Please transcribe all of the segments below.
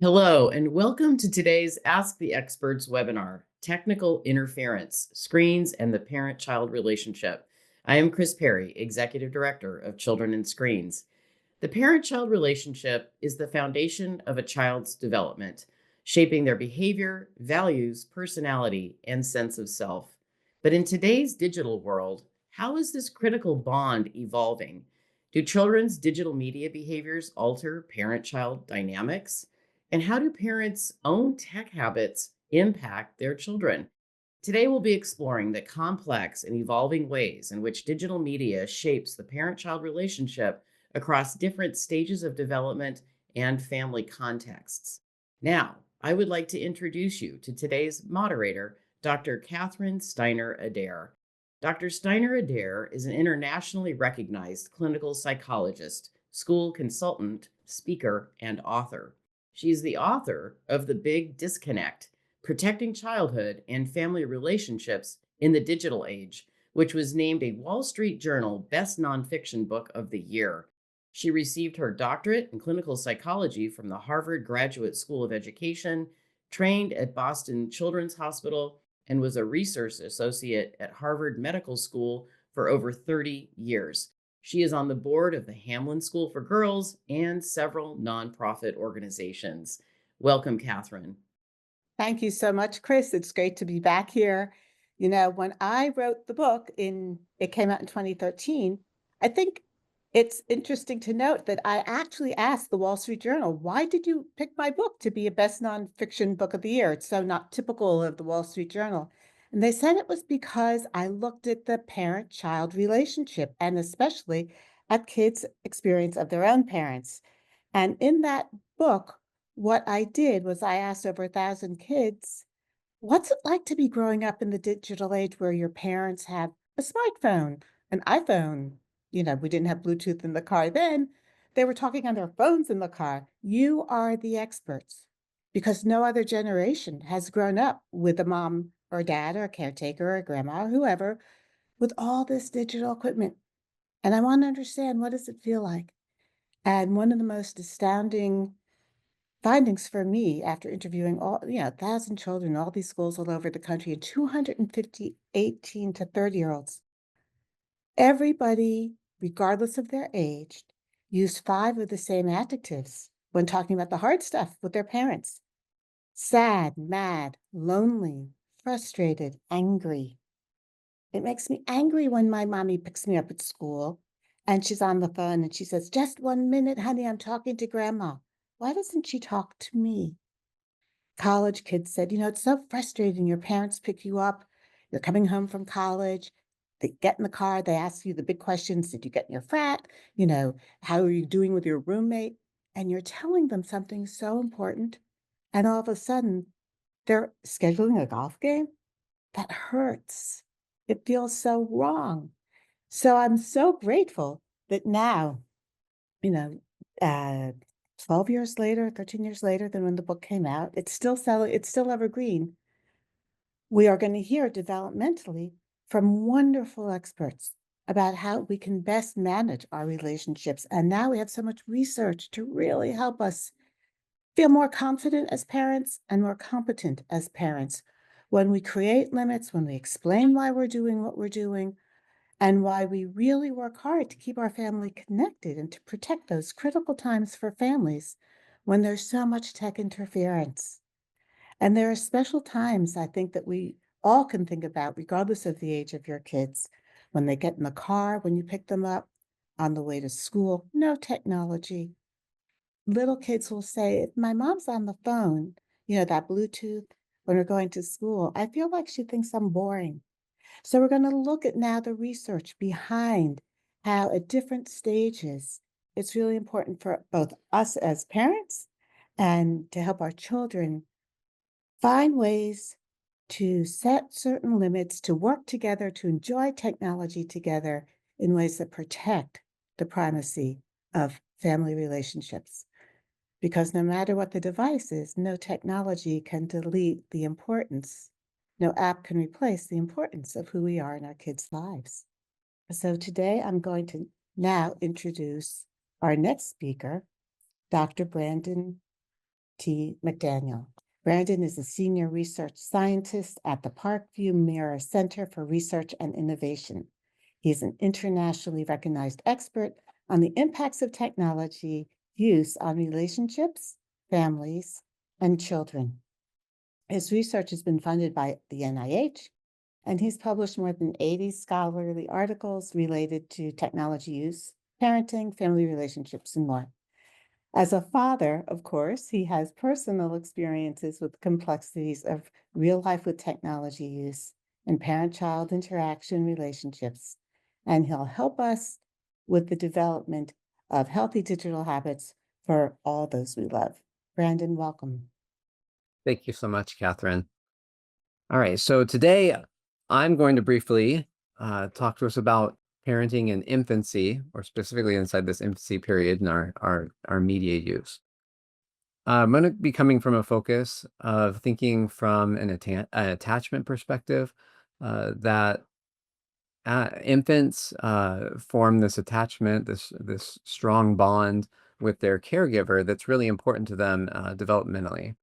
Hello, and welcome to today's Ask the Experts webinar, Technical Interference, Screens and the Parent-Child Relationship. I am Kris Perry, Executive Director of Children and Screens. The parent-child relationship is the foundation of a child's development, shaping their behavior, values, personality, and sense of self. But in today's digital world, how is this critical bond evolving? Do children's digital media behaviors alter parent-child dynamics? And how do parents' own tech habits impact their children? Today, we'll be exploring the complex and evolving ways in which digital media shapes the parent child relationship across different stages of development and family contexts. Now, I would like to introduce you to today's moderator, Dr. Catherin Steiner-Adair. Dr. Steiner-Adair is an internationally recognized clinical psychologist, school consultant, speaker, and author. She is the author of The Big Disconnect: Protecting Childhood and Family Relationships in the Digital Age, which was named a Wall Street Journal Best Nonfiction Book of the Year. She received her doctorate in clinical psychology from the Harvard Graduate School of Education, trained at Boston Children's Hospital, and was a research associate at Harvard Medical School for over 30 years. She is on the board of the Hamlin School for Girls and several nonprofit organizations. Welcome, Catherin. Thank you so much, Kris. It's great to be back here. When I wrote the book it came out in 2013, I think it's interesting to note that I actually asked the Wall Street Journal, why did you pick my book to be a best nonfiction book of the year? It's so not typical of the Wall Street Journal. And they said it was because I looked at the parent-child relationship and especially at kids' experience of their own parents. And in that book, what I did was I asked over 1,000 kids, what's it like to be growing up in the digital age where your parents have a smartphone, an iPhone? We didn't have Bluetooth in the car then. They were talking on their phones in the car. You are the experts because no other generation has grown up with a mom or dad or a caretaker or a grandma or whoever with all this digital equipment. And I want to understand, what does it feel like? And one of the most astounding findings for me after interviewing 1,000 children, all these schools all over the country, and 250 18 to 30-year-olds, everybody, regardless of their age, used 5 of the same adjectives when talking about the hard stuff with their parents: sad, mad, lonely, frustrated, angry. It makes me angry when my mommy picks me up at school and she's on the phone and she says, "Just 1 minute, honey, I'm talking to grandma." Why doesn't she talk to me? College kids said, "It's so frustrating. Your parents pick you up, you're coming home from college, they get in the car, they ask you the big questions. Did you get in your frat? How are you doing with your roommate?" And you're telling them something so important. And all of a sudden, they're scheduling a golf game. That hurts. It feels so wrong. So I'm so grateful that now, you know, uh, 12 years later, 13 years later than when the book came out, it's still evergreen. We are going to hear developmentally from wonderful experts about how we can best manage our relationships. And now we have so much research to really help us feel more confident as parents and more competent as parents when we create limits, when we explain why we're doing what we're doing, and why we really work hard to keep our family connected and to protect those critical times for families when there's so much tech interference. And there are special times I think that we all can think about, regardless of the age of your kids, when they get in the car, when you pick them up, on the way to school, no technology. Little kids will say, "If my mom's on the phone, that Bluetooth, when we're going to school, I feel like she thinks I'm boring." So we're going to look at now the research behind how at different stages, it's really important for both us as parents and to help our children find ways to set certain limits, to work together, to enjoy technology together in ways that protect the primacy of family relationships. Because no matter what the device is, no technology can delete the importance. No app can replace the importance of who we are in our kids' lives. So today I'm going to now introduce our next speaker, Dr. Brandon T. McDaniel. Brandon is a senior research scientist at the Parkview Mirro Center for Research and Innovation. He is an internationally recognized expert on the impacts of technology use on relationships, families, and children. His research has been funded by the NIH, and he's published more than 80 scholarly articles related to technology use, parenting, family relationships, and more. As a father, of course, he has personal experiences with complexities of real life with technology use and parent-child interaction relationships, and he'll help us with the development of healthy digital habits for all those we love. Brandon, welcome. Thank you so much, Catherine. All right, so today I'm going to briefly talk to us about parenting in infancy, or specifically inside this infancy period in our media use. I'm going to be coming from a focus of thinking from an attachment perspective that infants form this attachment, this strong bond with their caregiver that's really important to them developmentally.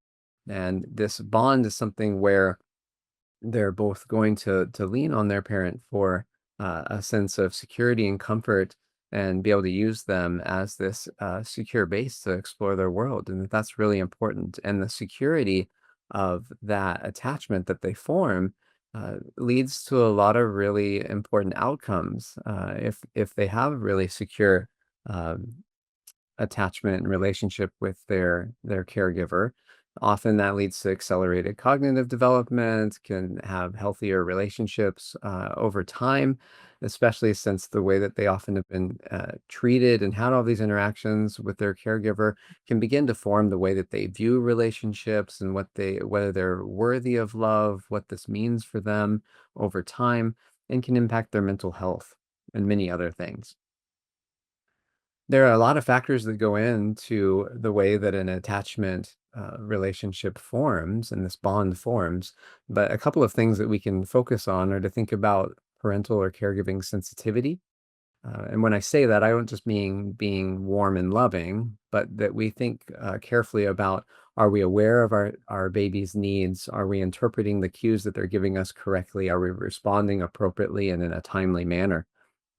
And this bond is something where they're both going to lean on their parent for a sense of security and comfort, and be able to use them as this secure base to explore their world. And that's really important. And the security of that attachment that they form leads to a lot of really important outcomes. If they have a really secure attachment and relationship with their caregiver, often that leads to accelerated cognitive development, can have healthier relationships over time, especially since the way that they often have been treated and had all these interactions with their caregiver can begin to form the way that they view relationships and whether they're worthy of love, what this means for them over time, and can impact their mental health and many other things. There are a lot of factors that go into the way that an attachment relationship forms and this bond forms, but a couple of things that we can focus on are to think about parental or caregiving sensitivity. And when I say that, I don't just mean being warm and loving, but that we think carefully about, are we aware of our baby's needs? Are we interpreting the cues that they're giving us correctly? Are we responding appropriately and in a timely manner?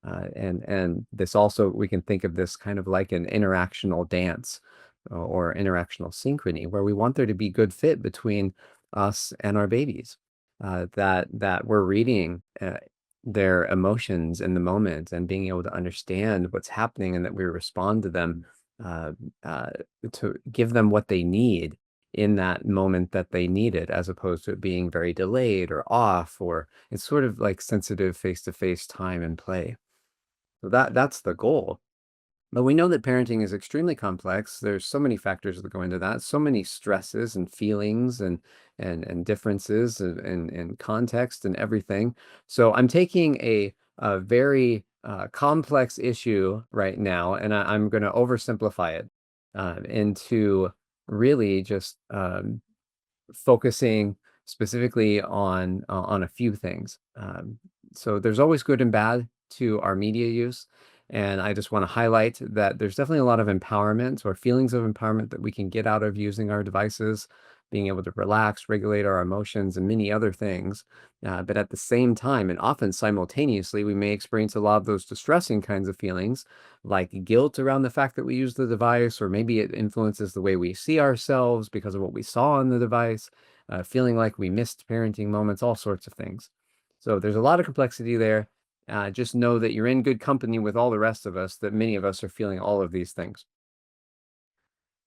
And this also, we can think of this kind of like an interactional dance or interactional synchrony, where we want there to be good fit between us and our babies, that we're reading their emotions in the moment and being able to understand what's happening, and that we respond to them to give them what they need in that moment that they need it, as opposed to it being very delayed or off, or it's sort of like sensitive face-to-face time and play. So that's the goal. But we know that parenting is extremely complex. There's so many factors that go into that, so many stresses and feelings and differences and context and everything. So I'm taking a very complex issue right now, and I'm going to oversimplify it into really just focusing specifically on a few things. So there's always good and bad to our media use. And I just want to highlight that there's definitely a lot of empowerment or feelings of empowerment that we can get out of using our devices, being able to relax, regulate our emotions, and many other things. But at the same time, and often simultaneously, we may experience a lot of those distressing kinds of feelings, like guilt around the fact that we use the device, or maybe it influences the way we see ourselves because of what we saw on the device, feeling like we missed parenting moments, all sorts of things. So there's a lot of complexity there. Just know that you're in good company with all the rest of us, that many of us are feeling all of these things.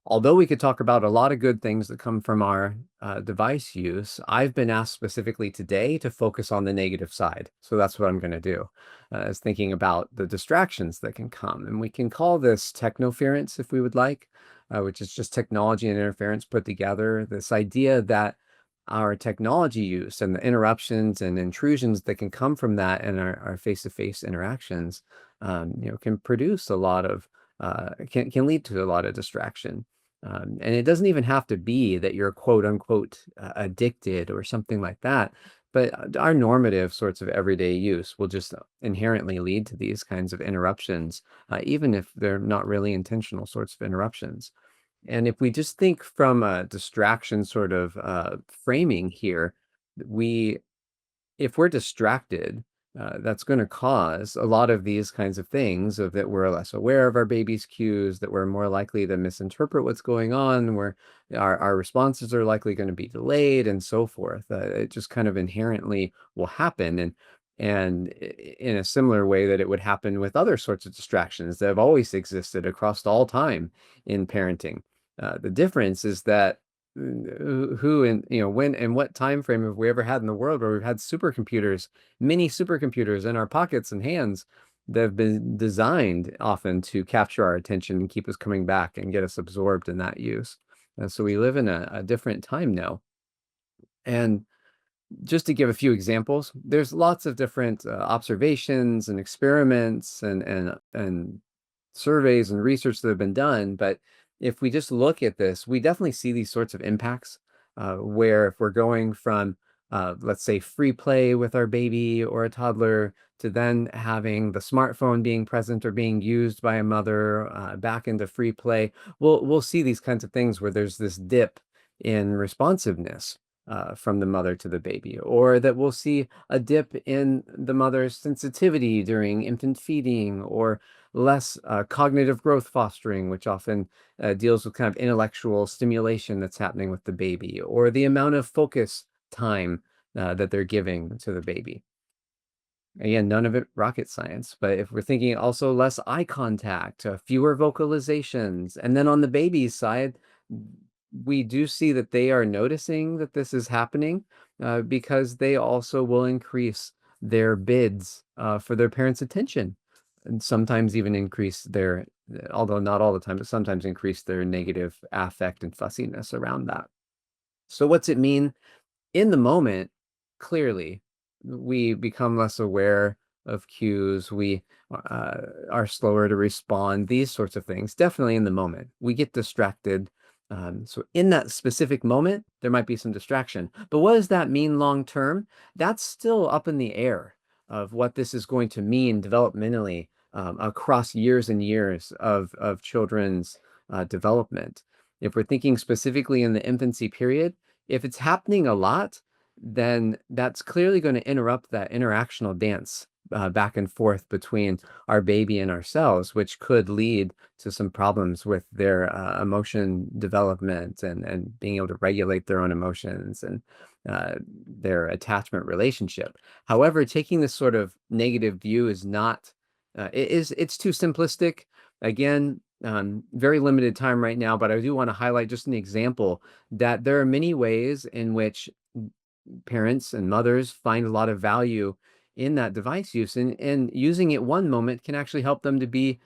Although we could talk about a lot of good things that come from our device use, I've been asked specifically today to focus on the negative side. So that's what I'm going to do, is thinking about the distractions that can come. And we can call this technoference if we would like, which is just technology and interference put together. This idea that our technology use and the interruptions and intrusions that can come from that and our face-to-face interactions, can produce a lot of, can lead to a lot of distraction. And it doesn't even have to be that you're quote unquote addicted or something like that, but our normative sorts of everyday use will just inherently lead to these kinds of interruptions, even if they're not really intentional sorts of interruptions. And if we just think from a distraction sort of framing here, we if we're distracted, that's going to cause a lot of these kinds of things of that we're less aware of our baby's cues, that we're more likely to misinterpret what's going on, where our responses are likely going to be delayed and so forth. It just kind of inherently will happen. In a similar way that it would happen with other sorts of distractions that have always existed across all time in parenting. The difference is that who and when and what time frame have we ever had in the world where we've had supercomputers, mini supercomputers in our pockets and hands that have been designed often to capture our attention and keep us coming back and get us absorbed in that use. And so we live in a different time now. And just to give a few examples, there's lots of different observations and experiments and surveys and research that have been done. But if we just look at this, we definitely see these sorts of impacts where if we're going from, let's say, free play with our baby or a toddler to then having the smartphone being present or being used by a mother back into free play, we'll see these kinds of things where there's this dip in responsiveness from the mother to the baby, or that we'll see a dip in the mother's sensitivity during infant feeding, or less cognitive growth fostering, which often deals with kind of intellectual stimulation that's happening with the baby, or the amount of focus time that they're giving to the baby. Again, none of it rocket science, but if we're thinking also less eye contact, fewer vocalizations, and then on the baby's side, we do see that they are noticing that this is happening because they also will increase their bids for their parents' attention, and sometimes even increase their, although not all the time, but sometimes increase their negative affect and fussiness around that. So what's it mean in the moment? Clearly, we become less aware of cues. We are slower to respond. These sorts of things, definitely in the moment. We get distracted. So in that specific moment, there might be some distraction. But what does that mean long term? That's still up in the air of what this is going to mean developmentally across years and years of children's development. If we're thinking specifically in the infancy period, if it's happening a lot, then that's clearly going to interrupt that interactional dance back and forth between our baby and ourselves, which could lead to some problems with their emotion development and being able to regulate their own emotions and their attachment relationship. However, taking this sort of negative view is not, it's too simplistic. Again, very limited time right now, but I do want to highlight just an example that there are many ways in which parents and mothers find a lot of value in that device use, and using it one moment can actually help them to be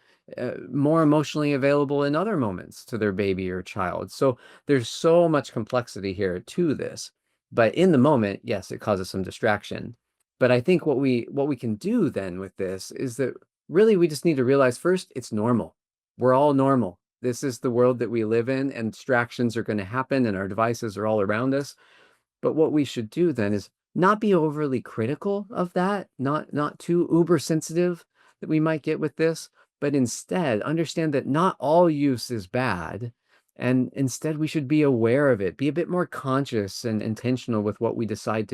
more emotionally available in other moments to their baby or child. So there's so much complexity here to this, but in the moment, yes, it causes some distraction. But I think what we can do then with this is that really we just need to realize first, it's normal. We're all normal. This is the world that we live in, and distractions are going to happen, and our devices are all around us. But what we should do then is not be overly critical of that, not too uber sensitive that we might get with this, but instead understand that not all use is bad. And instead we should be aware of it, be a bit more conscious and intentional with what we decide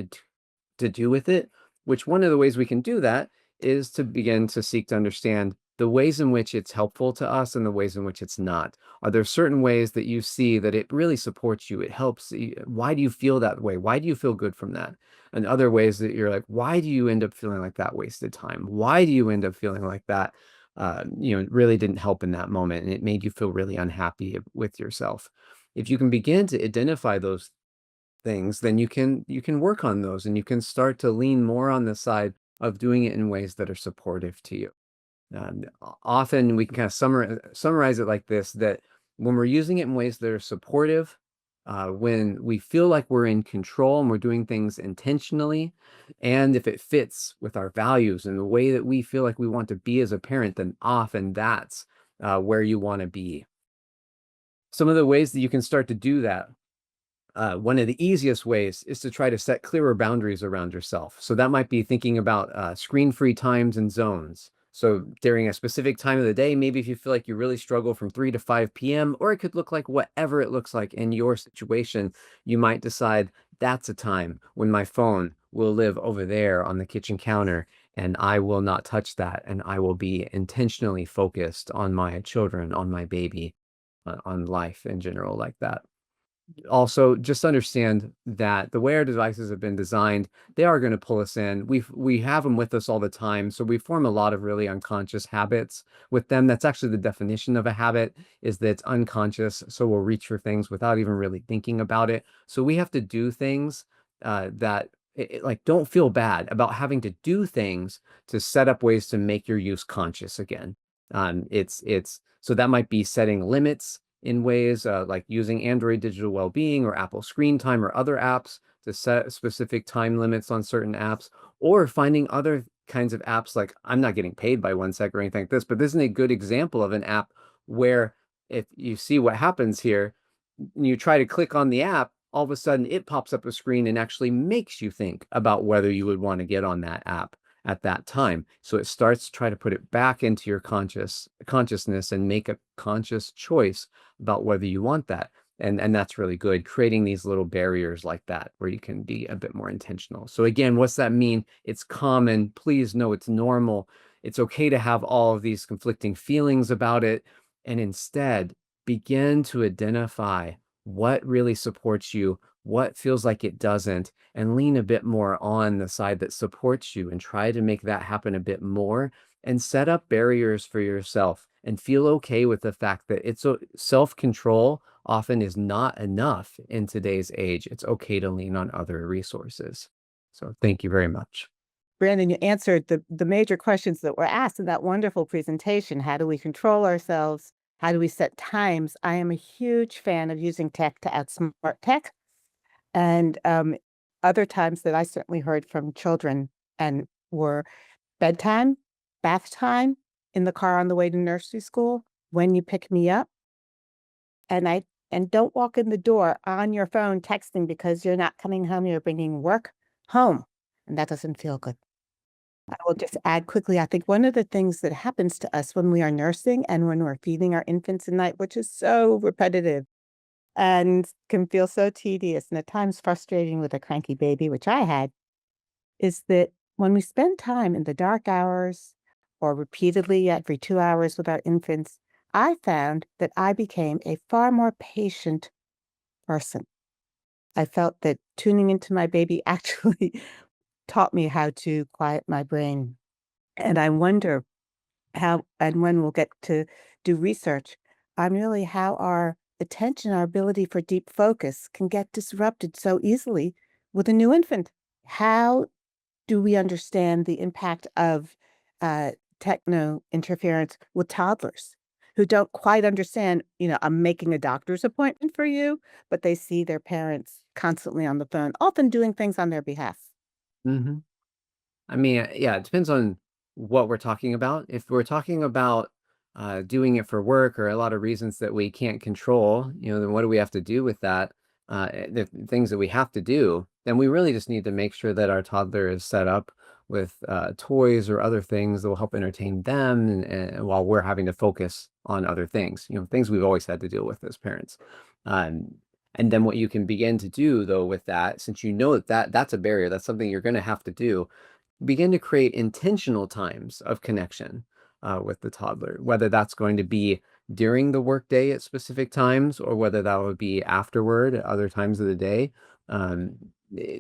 to do with it, which one of the ways we can do that is to begin to seek to understand the ways in which it's helpful to us and the ways in which it's not. Are there certain ways that you see that it really supports you? It helps. Why do you feel that way? Why do you feel good from that? And other ways that you're like, why do you end up feeling like that wasted time? Why do you end up feeling like that? Really didn't help in that moment, and it made you feel really unhappy with yourself. If you can begin to identify those things, then you can work on those, and you can start to lean more on the side of doing it in ways that are supportive to you. Often we can kind of summarize it like this, that when we're using it in ways that are supportive, when we feel like we're in control and we're doing things intentionally, and if it fits with our values and the way that we feel like we want to be as a parent, then often that's where you want to be. Some of the ways that you can start to do that, one of the easiest ways is to try to set clearer boundaries around yourself. So that might be thinking about screen-free times and zones. So during a specific time of the day, maybe if you feel like you really struggle from 3 to 5 p.m., or it could look like whatever it looks like in your situation, you might decide that's a time when my phone will live over there on the kitchen counter and I will not touch that. And I will be intentionally focused on my children, on my baby, on life in general, like that. Also, just understand that the way our devices have been designed, they are going to pull us in. We have them with us all the time, so we form a lot of really unconscious habits with them. That's actually the definition of a habit, is that it's unconscious. So we'll reach for things without even really thinking about it. So we have to do things that like, don't feel bad about having to do things to set up ways to make your use conscious again. It's so that might be setting limits in ways like using Android Digital Wellbeing or Apple Screen Time or other apps to set specific time limits on certain apps, or finding other kinds of apps. Like, I'm not getting paid by OneSec or anything like this, but this is a good example of an app where if you see what happens here, you try to click on the app, all of a sudden it pops up a screen and actually makes you think about whether you would want to get on that app at that time. So it starts to try to put it back into your consciousness and make a conscious choice about whether you want that. And that's really good, creating these little barriers like that where you can be a bit more intentional. So again, what's that mean? It's common. Please know it's normal. It's okay to have all of these conflicting feelings about it. And instead, begin to identify what really supports you, what feels like it doesn't, and lean a bit more on the side that supports you and try to make that happen a bit more, and set up barriers for yourself and feel okay with the fact that it's self-control often is not enough in today's age. It's okay to lean on other resources. So thank you very much. Brandon, you answered the major questions that were asked in that wonderful presentation. How do we control ourselves? How do we set times? I am a huge fan of using tech to outsmart tech. And other times that I certainly heard from children and were bedtime, bath time, in the car on the way to nursery school, when you pick me up, and don't walk in the door on your phone texting because you're not coming home, you're bringing work home, and that doesn't feel good. I will just add quickly, I think one of the things that happens to us when we are nursing and when we're feeding our infants at night, which is so repetitive and can feel so tedious and at times frustrating with a cranky baby, which I had, is that when we spend time in the dark hours or repeatedly every 2 hours with our infants, I found that I became a far more patient person. I felt that tuning into my baby actually taught me how to quiet my brain. And I wonder how, and when we'll get to do research on really how our attention, our ability for deep focus can get disrupted so easily with a new infant. How do we understand the impact of techno interference with toddlers who don't quite understand, I'm making a doctor's appointment for you, but they see their parents constantly on the phone, often doing things on their behalf. Mm-hmm. I mean, yeah, it depends on what we're talking about. If we're talking about doing it for work or a lot of reasons that we can't control, then what do we have to do with that? The things that we have to do, then we really just need to make sure that our toddler is set up with toys or other things that will help entertain them, and while we're having to focus on other things, things we've always had to deal with as parents. Um, and then what you can begin to do, though, with that, since you know that's a barrier, that's something you're going to have to do, begin to create intentional times of connection with the toddler, whether that's going to be during the workday at specific times or whether that would be afterward at other times of the day.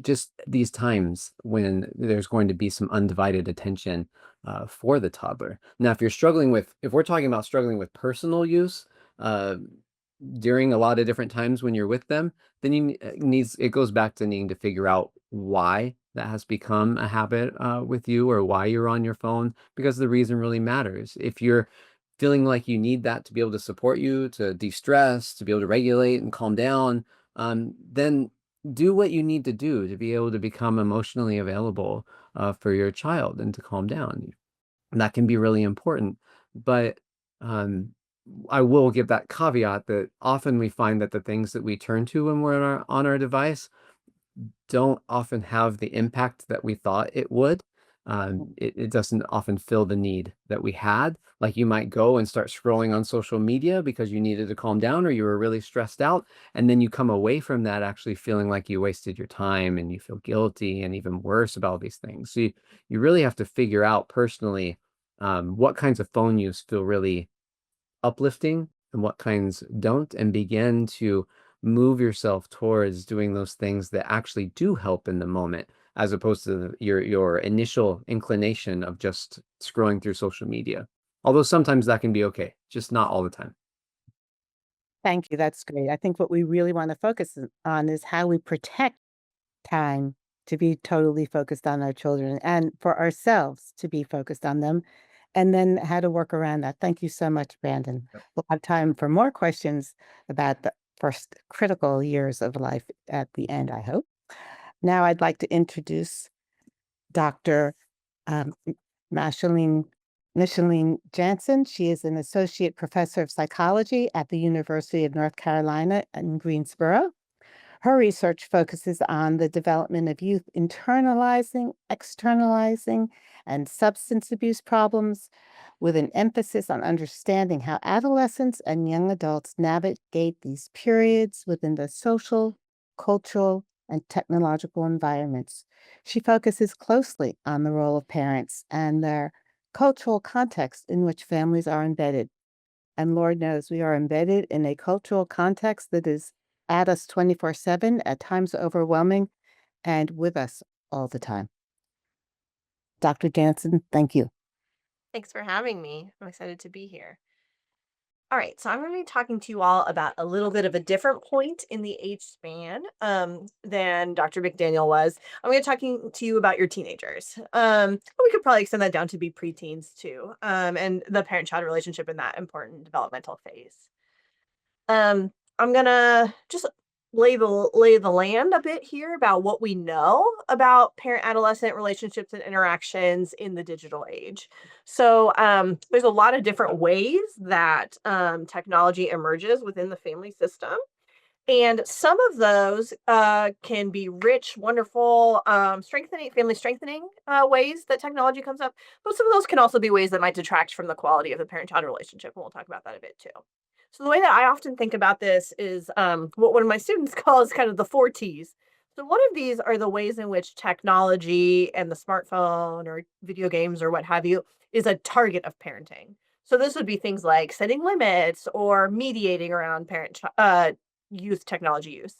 Just these times when there's going to be some undivided attention for the toddler. Now, if we're talking about struggling with personal use, during a lot of different times when you're with them, then it goes back to needing to figure out why that has become a habit with you, or why you're on your phone, because the reason really matters. If you're feeling like you need that to be able to support you, to de-stress, to be able to regulate and calm down, then do what you need to do to be able to become emotionally available for your child and to calm down. And that can be really important. But um, I will give that caveat that often we find that the things that we turn to when we're on our device don't often have the impact that we thought it would. it doesn't often fill the need that we had. Like you might go and start scrolling on social media because you needed to calm down or you were really stressed out. And then you come away from that actually feeling like you wasted your time and you feel guilty and even worse about these things. So you really have to figure out personally what kinds of phone use feel really uplifting and what kinds don't, and begin to move yourself towards doing those things that actually do help in the moment, as opposed to your initial inclination of just scrolling through social media. Although sometimes that can be okay, just not all the time. Thank you. That's great. I think what we really want to focus on is how we protect time to be totally focused on our children and for ourselves to be focused on them, and then how to work around that. Thank you so much, Brandon. Yep. We'll have time for more questions about the first critical years of life at the end, I hope. Now I'd like to introduce Dr. Um, Micheline Jensen. She is an associate professor of psychology at the University of North Carolina in Greensboro. Her research focuses on the development of youth internalizing, externalizing, and substance abuse problems, with an emphasis on understanding how adolescents and young adults navigate these periods within the social, cultural, and technological environments. She focuses closely on the role of parents and their cultural context in which families are embedded. And Lord knows we are embedded in a cultural context that is at us 24/7, at times overwhelming, and with us all the time. Dr. Jansen, thank you. Thanks for having me. I'm excited to be here. All right, so I'm going to be talking to you all about a little bit of a different point in the age span than Dr. McDaniel was. I'm going to be talking to you about your teenagers. We could probably extend that down to be preteens too, and the parent-child relationship in that important developmental phase. I'm gonna just lay the land a bit here about what we know about parent-adolescent relationships and interactions in the digital age. So there's a lot of different ways that technology emerges within the family system. And some of those can be rich, wonderful, strengthening, family strengthening ways that technology comes up. But some of those can also be ways that might detract from the quality of the parent-child relationship. And we'll talk about that a bit too. So the way that I often think about this is what one of my students calls kind of the 4 T's. So one of these are the ways in which technology and the smartphone or video games or what have you is a target of parenting. So this would be things like setting limits or mediating around youth technology use.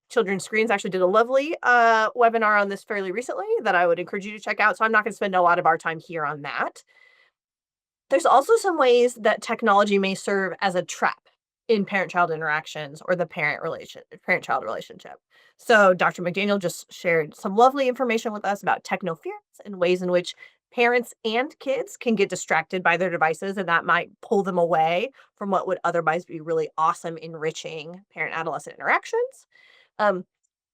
Children's Screens actually did a lovely webinar on this fairly recently that I would encourage you to check out. So I'm not going to spend a lot of our time here on that. There's also some ways that technology may serve as a trap in parent-child interactions or the parent-child relationship. So Dr. McDaniel just shared some lovely information with us about technoference and ways in which parents and kids can get distracted by their devices, and that might pull them away from what would otherwise be really awesome, enriching parent-adolescent interactions. Um,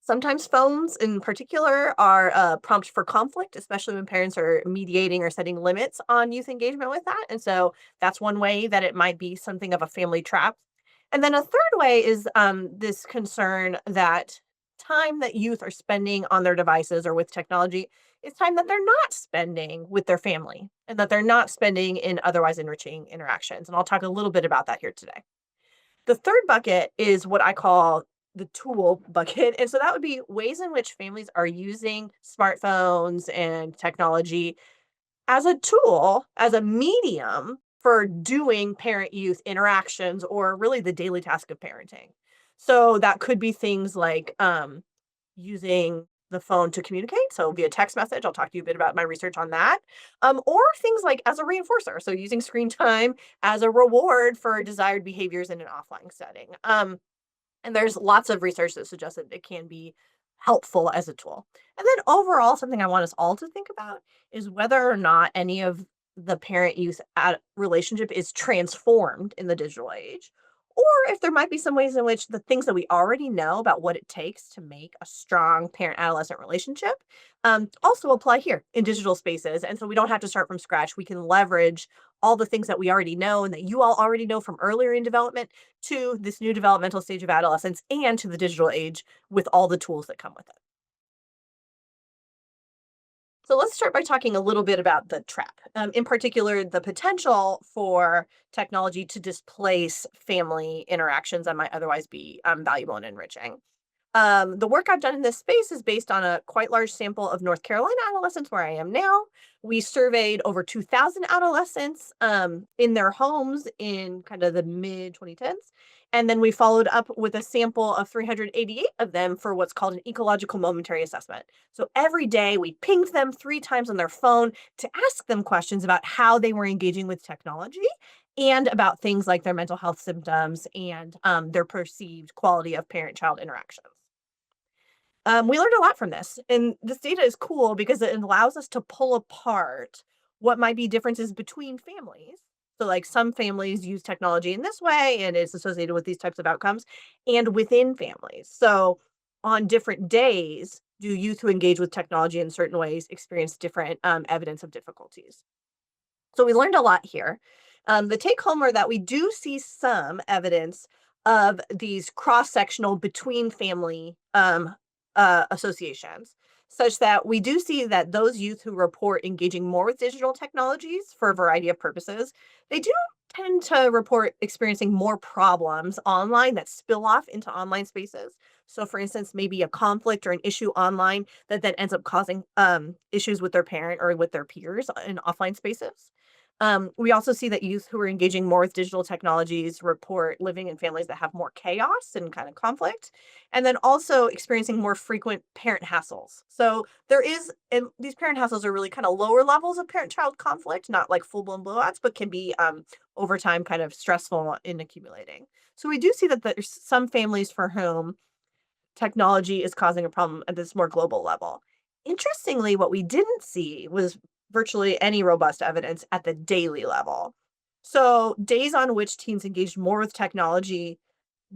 Sometimes phones in particular are a prompt for conflict, especially when parents are mediating or setting limits on youth engagement with that. And so that's one way that it might be something of a family trap. And then a third way is this concern that time that youth are spending on their devices or with technology is time that they're not spending with their family and that they're not spending in otherwise enriching interactions. And I'll talk a little bit about that here today. The third bucket is what I call the tool bucket. And so that would be ways in which families are using smartphones and technology as a tool, as a medium for doing parent youth interactions or really the daily task of parenting. So that could be things like using the phone to communicate. So via text message, I'll talk to you a bit about my research on that. Or things like as a reinforcer. So using screen time as a reward for desired behaviors in an offline setting. And there's lots of research that suggests that it can be helpful as a tool. And then overall, something I want us all to think about is whether or not any of the parent youth relationship is transformed in the digital age, or if there might be some ways in which the things that we already know about what it takes to make a strong parent adolescent relationship also apply here in digital spaces. And so we don't have to start from scratch. We can leverage all the things that we already know and that you all already know from earlier in development to this new developmental stage of adolescence and to the digital age with all the tools that come with it. So let's start by talking a little bit about the trap, in particular, the potential for technology to displace family interactions that might otherwise be valuable and enriching. The work I've done in this space is based on a quite large sample of North Carolina adolescents where I am now. We surveyed over 2,000 adolescents in their homes in kind of the mid 2010s. And then we followed up with a sample of 388 of them for what's called an ecological momentary assessment. So every day we pinged them 3 times on their phone to ask them questions about how they were engaging with technology and about things like their mental health symptoms and their perceived quality of parent-child interactions. We learned a lot from this, and this data is cool because it allows us to pull apart what might be differences between families. So, like some families use technology in this way and it's associated with these types of outcomes, and within families. So, on different days, do youth who engage with technology in certain ways experience different evidence of difficulties? So we learned a lot here. The take home are that we do see some evidence of these cross sectional between family associations, such that we do see that those youth who report engaging more with digital technologies for a variety of purposes, they do tend to report experiencing more problems online that spill off into online spaces. So, for instance, maybe a conflict or an issue online that then ends up causing issues with their parent or with their peers in offline spaces. We also see that youth who are engaging more with digital technologies report living in families that have more chaos and kind of conflict, and then also experiencing more frequent parent hassles. So there is, and these parent hassles are really kind of lower levels of parent-child conflict, not like full-blown blowouts, but can be over time kind of stressful in accumulating. So we do see that there's some families for whom technology is causing a problem at this more global level. Interestingly, what we didn't see was virtually any robust evidence at the daily level. So, days on which teens engaged more with technology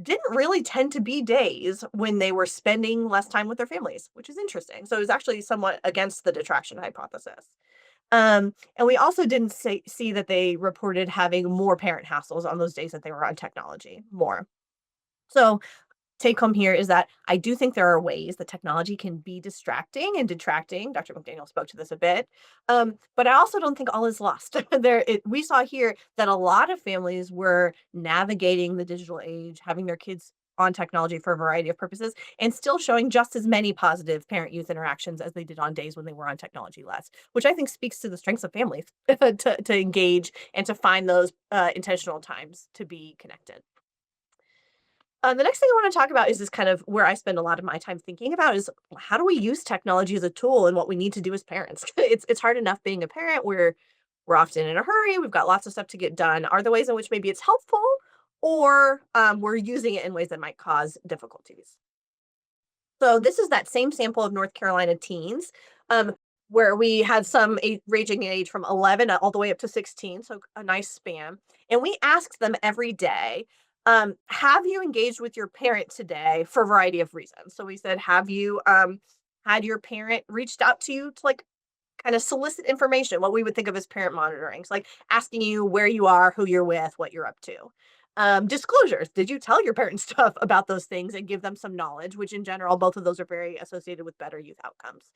didn't really tend to be days when they were spending less time with their families, which is interesting. So, it was actually somewhat against the detraction hypothesis. And we also didn't see that they reported having more parent hassles on those days that they were on technology more. So, take home here is that I do think there are ways that technology can be distracting and detracting. Dr. McDaniel spoke to this a bit. But I also don't think all is lost. We saw here that a lot of families were navigating the digital age, having their kids on technology for a variety of purposes, and still showing just as many positive parent youth interactions as they did on days when they were on technology less, which I think speaks to the strengths of families to engage and to find those intentional times to be connected. The next thing I want to talk about is this kind of where I spend a lot of my time thinking about is how do we use technology as a tool and what we need to do as parents? It's hard enough being a parent. We're often in a hurry. We've got lots of stuff to get done. Are there ways in which maybe it's helpful, or we're using it in ways that might cause difficulties? So this is that same sample of North Carolina teens, where we had some ranging in age from 11 all the way up to 16, so a nice span. And we asked them every day, have you engaged with your parent today for a variety of reasons? So we said, have you had your parent reached out to you to like kind of solicit information, what we would think of as parent monitoring, so like asking you where you are, who you're with, what you're up to. Disclosures. Did you tell your parents stuff about those things and give them some knowledge, which in general, both of those are very associated with better youth outcomes.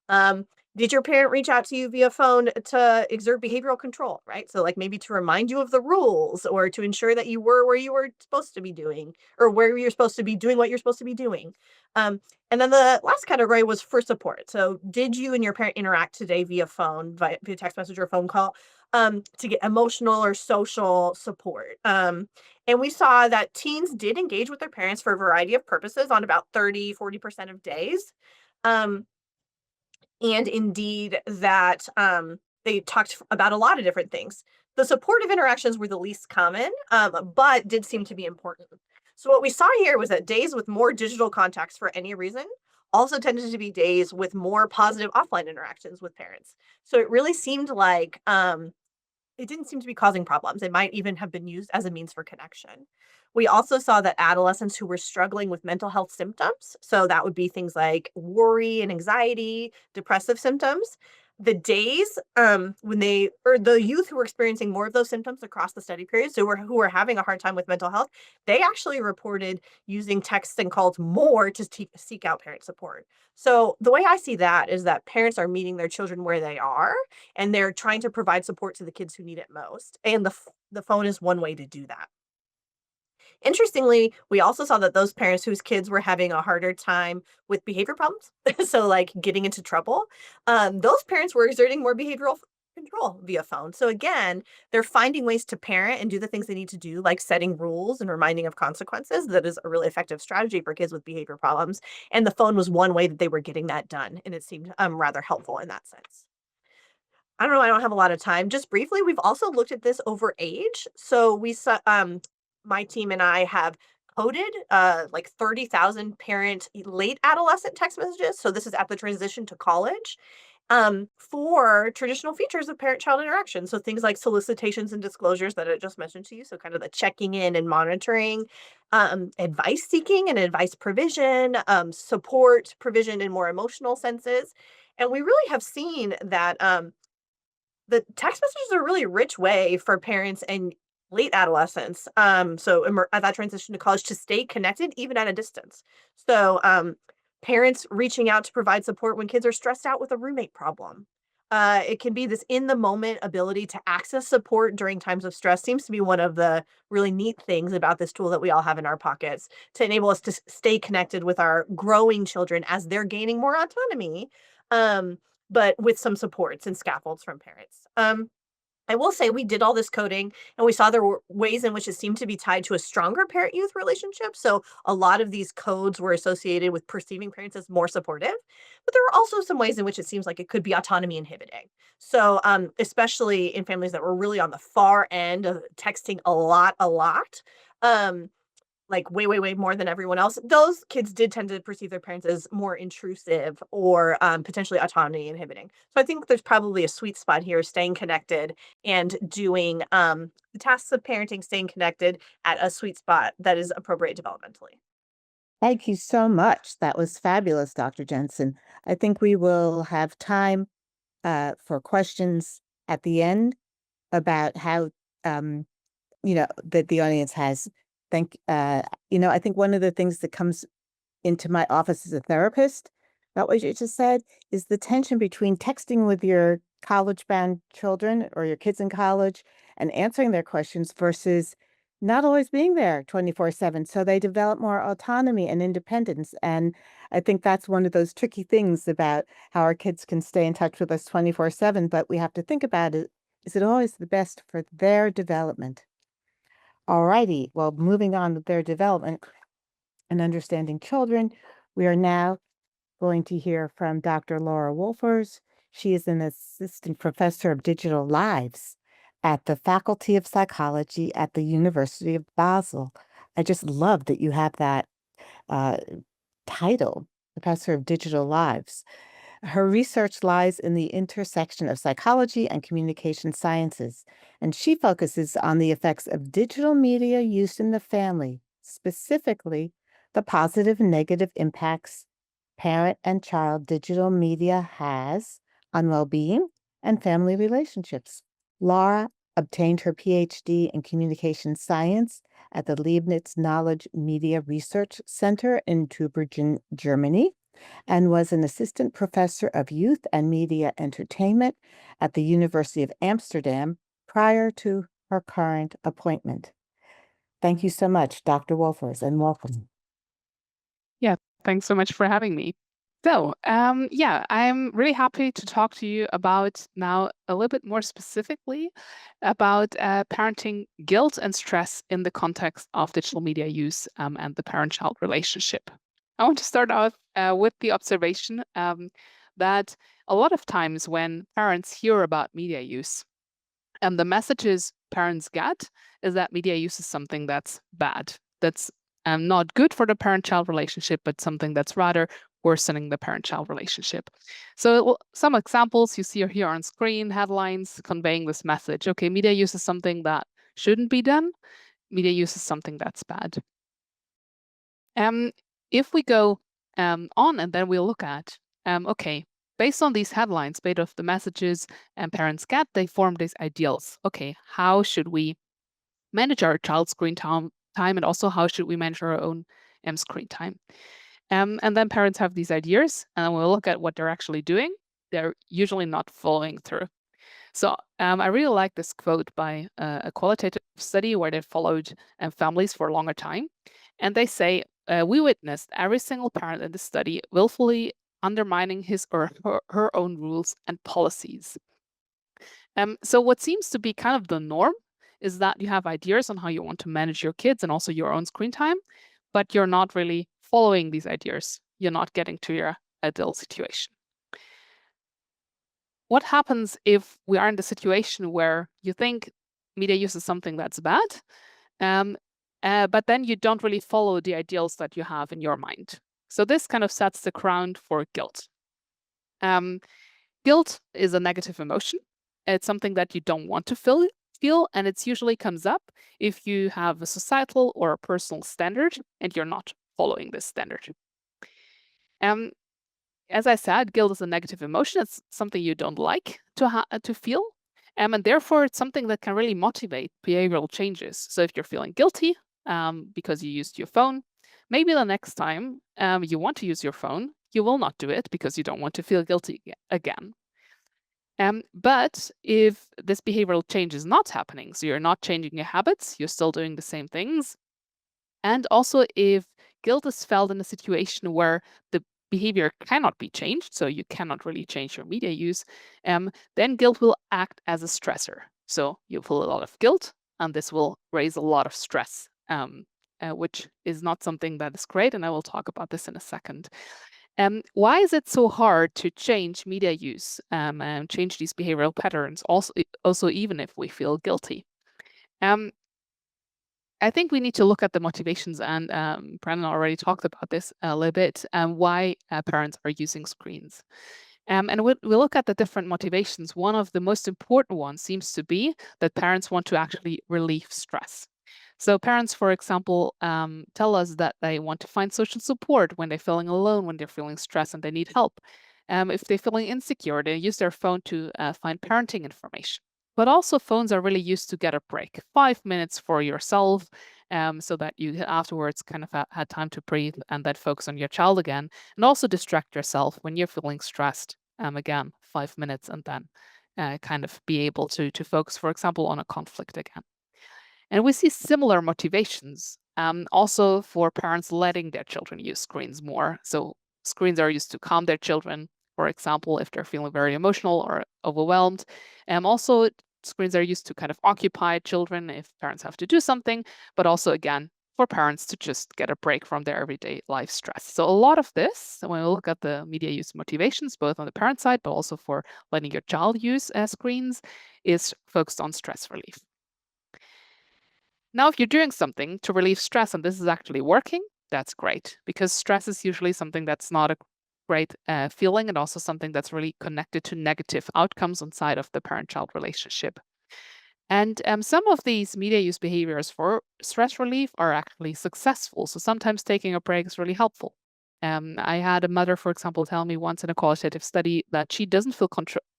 Um, did your parent reach out to you via phone to exert behavioral control, right? So, like maybe to remind you of the rules or to ensure that you were where you were supposed to be doing or where you're supposed to be doing what you're supposed to be doing. Um, and then the last category was for support. So, did you and your parent interact today via phone, via text message or phone call, to get emotional or social support? And we saw that teens did engage with their parents for a variety of purposes on about 30-40% of days. Um, and indeed that they talked about a lot of different things. The supportive interactions were the least common, but did seem to be important. So what we saw here was that days with more digital contacts for any reason also tended to be days with more positive offline interactions with parents. So it really seemed like it didn't seem to be causing problems. It might even have been used as a means for connection. We also saw that adolescents who were struggling with mental health symptoms, so that would be things like worry and anxiety, depressive symptoms, the days when the youth who were experiencing more of those symptoms across the study period, so who were having a hard time with mental health, they actually reported using texts and calls more to seek out parent support. So the way I see that is that parents are meeting their children where they are, and they're trying to provide support to the kids who need it most. And the phone is one way to do that. Interestingly, we also saw that those parents whose kids were having a harder time with behavior problems, so like getting into trouble, those parents were exerting more behavioral control via phone. So again, they're finding ways to parent and do the things they need to do, like setting rules and reminding of consequences. That is a really effective strategy for kids with behavior problems. And the phone was one way that they were getting that done, and it seemed rather helpful in that sense. I don't know, I don't have a lot of time. Just briefly, we've also looked at this over age. So we saw, my team and I have coded like 30,000 parent late adolescent text messages. So this is at the transition to college, for traditional features of parent-child interaction. So things like solicitations and disclosures that I just mentioned to you. So kind of the checking in and monitoring, advice seeking and advice provision, support provision in more emotional senses. And we really have seen that the text messages are a really rich way for parents and late adolescents, at that transition to college, to stay connected even at a distance. So, parents reaching out to provide support when kids are stressed out with a roommate problem. It can be this in the moment ability to access support during times of stress seems to be one of the really neat things about this tool that we all have in our pockets to enable us to stay connected with our growing children as they're gaining more autonomy. Um, but with some supports and scaffolds from parents. I will say we did all this coding and we saw there were ways in which it seemed to be tied to a stronger parent youth relationship. So a lot of these codes were associated with perceiving parents as more supportive, but there were also some ways in which it seems like it could be autonomy inhibiting. So, especially in families that were really on the far end of texting a lot, um, like way, way, way more than everyone else, those kids did tend to perceive their parents as more intrusive or potentially autonomy inhibiting. So I think there's probably a sweet spot here, staying connected and doing the tasks of parenting, staying connected at a sweet spot that is appropriate developmentally. Thank you so much. That was fabulous, Dr. Jensen. I think we will have time for questions at the end about how um, that the audience has. Think I think one of the things that comes into my office as a therapist about what you just said is the tension between texting with your college bound children or your kids in college and answering their questions versus not always being there 24/7. So they develop more autonomy and independence. And I think that's one of those tricky things about how our kids can stay in touch with us 24/7. But we have to think about it. Is it always the best for their development? All righty. Well, moving on with their development and understanding children, we are now going to hear from Dr. Lara Wolfers. She is an assistant professor of digital lives at the Faculty of Psychology at the University of Basel. I just love that you have that uh, title, Professor of Digital Lives. Her research lies in the intersection of psychology and communication sciences, and she focuses on the effects of digital media use in the family, specifically the positive and negative impacts parent and child digital media has on well-being and family relationships. Laura obtained her PhD in communication science at the Leibniz Knowledge Media Research Center in Tübingen, Germany, and was an assistant professor of youth and media entertainment at the University of Amsterdam prior to her current appointment. Thank you so much, Dr. Wolfers, and welcome. Yeah, thanks so much for having me. So, yeah, I'm really happy to talk to you about now a little bit more specifically about parenting guilt and stress in the context of digital media use and the parent-child relationship. I want to start out with the observation that a lot of times when parents hear about media use, the messages parents get is that media use is something that's bad, that's not good for the parent-child relationship, but something that's rather worsening the parent-child relationship. So some examples you see here on screen, headlines conveying this message. Okay, media use is something that shouldn't be done. Media use is something that's bad. If we go on and then we'll look at, okay, based on these headlines, based off the messages and parents get, they form these ideals. Okay, how should we manage our child's screen time, and also how should we manage our own screen time? And then parents have these ideas, and we'll look at what they're actually doing. They're usually not following through. So I really like this quote by a qualitative study where they followed families for a longer time. And they say, we witnessed every single parent in the study willfully undermining his or her own rules and policies. So what seems to be kind of the norm is that you have ideas on how you want to manage your kids and also your own screen time, but you're not really following these ideas. You're not getting to your ideal situation. What happens if we are in the situation where you think media use is something that's bad, but then you don't really follow the ideals that you have in your mind? So this kind of sets the ground for guilt. Guilt is a negative emotion. It's something that you don't want to feel, and it usually comes up if you have a societal or a personal standard and you're not following this standard. As I said, guilt is a negative emotion. It's something you don't like to feel, and therefore it's something that can really motivate behavioral changes. So if you're feeling guilty because you used your phone, maybe the next time you want to use your phone, you will not do it because you don't want to feel guilty again. But if this behavioral change is not happening, so you're not changing your habits, you're still doing the same things, and also if guilt is felt in a situation where the behavior cannot be changed, so you cannot really change your media use, then guilt will act as a stressor. So you feel a lot of guilt, and this will raise a lot of stress, which is not something that is great, and I will talk about this in a second. Why is it so hard to change media use and change these behavioral patterns, also even if we feel guilty? I think we need to look at the motivations, and Brandon already talked about this a little bit, why parents are using screens. And we look at the different motivations. One of the most important ones seems to be that parents want to actually relieve stress. So parents, for example, tell us that they want to find social support when they're feeling alone, when they're feeling stressed and they need help. If they're feeling insecure, they use their phone to find parenting information. But also phones are really used to get a break, 5 minutes for yourself, so that you afterwards kind of had time to breathe and then focus on your child again, and also distract yourself when you're feeling stressed. Again, 5 minutes, and then kind of be able to focus, for example, on a conflict again. And we see similar motivations also for parents letting their children use screens more. So screens are used to calm their children, for example, if they're feeling very emotional or overwhelmed. Also, screens are used to kind of occupy children if parents have to do something, but also, again, for parents to just get a break from their everyday life stress. So a lot of this, when we look at the media use motivations, both on the parent side, but also for letting your child use screens, is focused on stress relief. Now, if you're doing something to relieve stress and this is actually working, that's great, because stress is usually something that's not a great feeling, and also something that's really connected to negative outcomes inside of the parent-child relationship. And some of these media use behaviors for stress relief are actually successful. So sometimes taking a break is really helpful. I had a mother, for example, tell me once in a qualitative study that she doesn't feel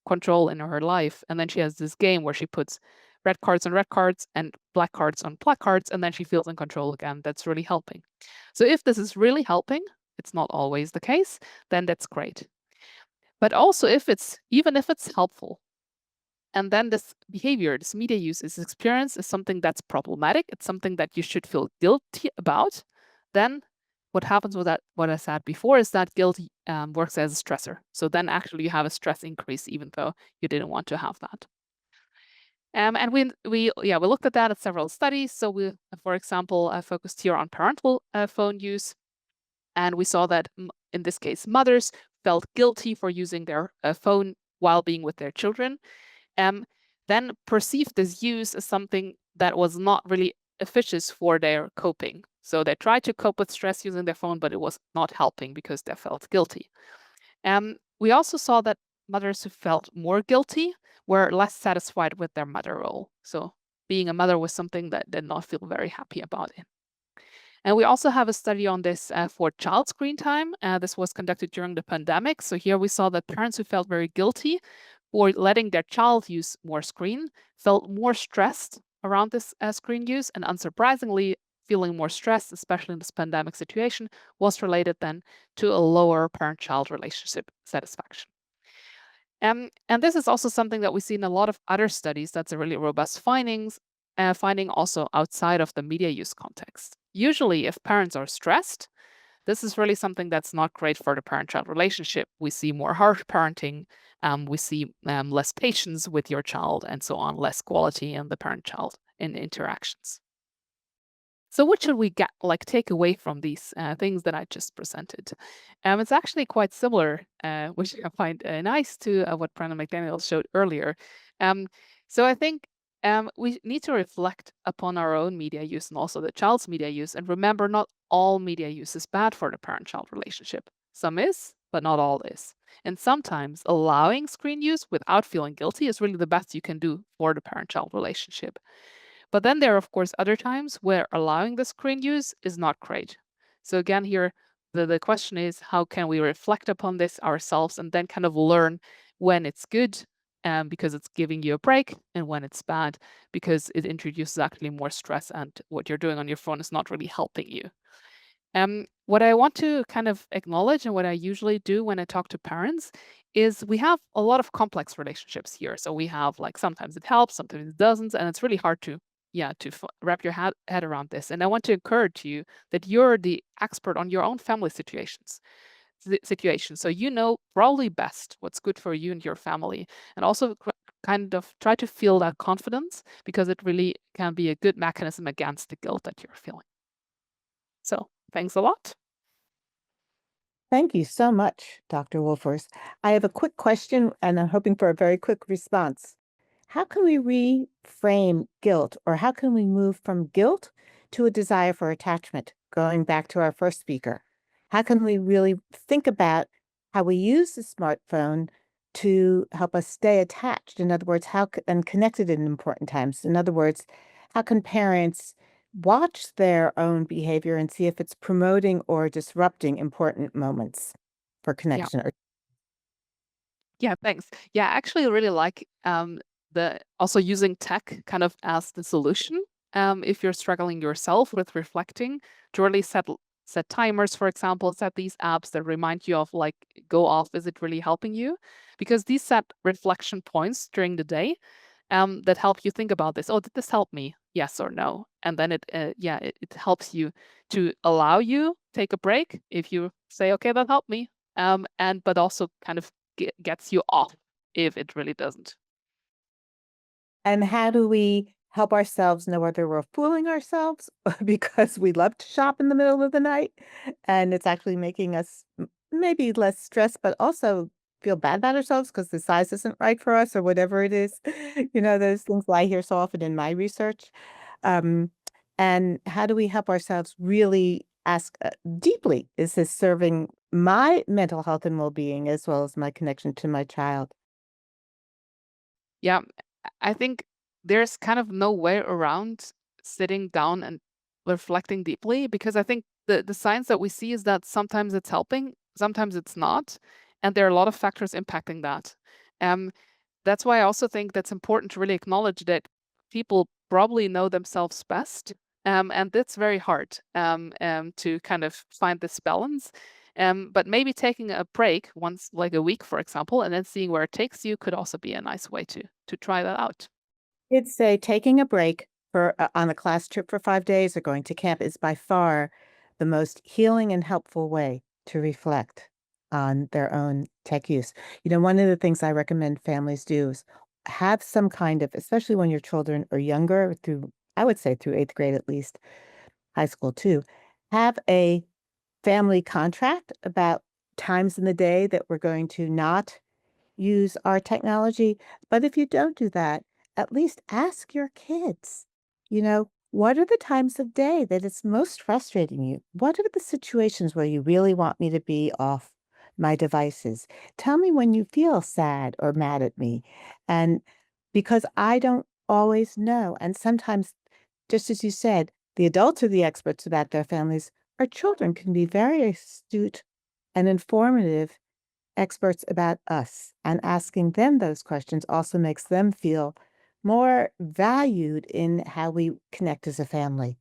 control in her life. And then she has this game where she puts red cards on red cards and black cards on black cards, and then she feels in control again. That's really helping. So if this is really helping, it's not always the case, then that's great. But also even if it's helpful, and then this behavior, this media use, this experience is something that's problematic, it's something that you should feel guilty about, then what happens with that, what I said before, is that guilt works as a stressor. So then actually you have a stress increase, even though you didn't want to have that. And we looked at that at several studies. So we, for example, focused here on parental phone use, and we saw that in this case, mothers felt guilty for using their phone while being with their children, then perceived this use as something that was not really efficacious for their coping. So they tried to cope with stress using their phone, but it was not helping because they felt guilty. We also saw that mothers who felt more guilty were less satisfied with their mother role. So being a mother was something that did not feel very happy about it. And we also have a study on this for child screen time. This was conducted during the pandemic. So here we saw that parents who felt very guilty for letting their child use more screen felt more stressed around this screen use. And unsurprisingly, feeling more stressed, especially in this pandemic situation, was related then to a lower parent-child relationship satisfaction. And this is also something that we see in a lot of other studies. That's a really robust finding also outside of the media use context. Usually, if parents are stressed, this is really something that's not great for the parent-child relationship. We see more harsh parenting, we see less patience with your child, and so on, less quality in the parent-child in interactions. So what should we take away from these things that I just presented? It's actually quite similar, which I find nice to what Brandon McDaniel showed earlier. So I think we need to reflect upon our own media use and also the child's media use, and remember not all media use is bad for the parent-child relationship. Some is, but not all is. And sometimes allowing screen use without feeling guilty is really the best you can do for the parent-child relationship. But then there are, of course, other times where allowing the screen use is not great. So again, here, the question is, how can we reflect upon this ourselves and then kind of learn when it's good because it's giving you a break, and when it's bad because it introduces actually more stress and what you're doing on your phone is not really helping you. What I want to kind of acknowledge, and what I usually do when I talk to parents, is we have a lot of complex relationships here. So we have sometimes it helps, sometimes it doesn't, and it's really hard to wrap your head around this. And I want to encourage you that you're the expert on your own family situation. So you know probably best what's good for you and your family, and also kind of try to feel that confidence, because it really can be a good mechanism against the guilt that you're feeling. So thanks a lot. Thank you so much, Dr. Wolfers. I have a quick question, and I'm hoping for a very quick response. How can we reframe guilt, or how can we move from guilt to a desire for attachment? Going back to our first speaker, how can we really think about how we use the smartphone to help us stay attached? In other words, and connected in important times. In other words, how can parents watch their own behavior and see if it's promoting or disrupting important moments for Yeah. connection? Yeah, thanks. Yeah, I actually really like the also using tech kind of as the solution. If you're struggling yourself with reflecting, to really set timers, for example, set these apps that remind you of go off, is it really helping you? Because these set reflection points during the day that help you think about this. Oh, did this help me? Yes or no? And then it helps you to allow you take a break if you say, okay, that helped me. But also kind of gets you off if it really doesn't. And how do we help ourselves know whether we're fooling ourselves because we love to shop in the middle of the night and it's actually making us maybe less stressed, but also feel bad about ourselves because the size isn't right for us or whatever it is? Those things I hear so often in my research. Um, and how do we help ourselves really ask deeply, is this serving my mental health and well-being as well as my connection to my child? Yeah, I think there's kind of no way around sitting down and reflecting deeply, because I think the science that we see is that sometimes it's helping, sometimes it's not, and there are a lot of factors impacting that. Um, that's why I also think that's important to really acknowledge that people probably know themselves best. And that's very hard to kind of find this balance. But maybe taking a break once, like a week, for example, and then seeing where it takes you could also be a nice way to try that out. Kids say taking a break on a class trip for 5 days or going to camp is by far the most healing and helpful way to reflect on their own tech use. One of the things I recommend families do is have some kind of, especially when your children are younger, I would say through 8th grade at least, high school too, have a family contract about times in the day that we're going to not use our technology. But if you don't do that, at least ask your kids, what are the times of day that it's most frustrating you? What are the situations where you really want me to be off my devices? Tell me when you feel sad or mad at me. And because I don't always know, and sometimes, just as you said, The adults are the experts about their families. Our children can be very astute and informative experts about us, and asking them those questions also makes them feel more valued in how we connect as a family.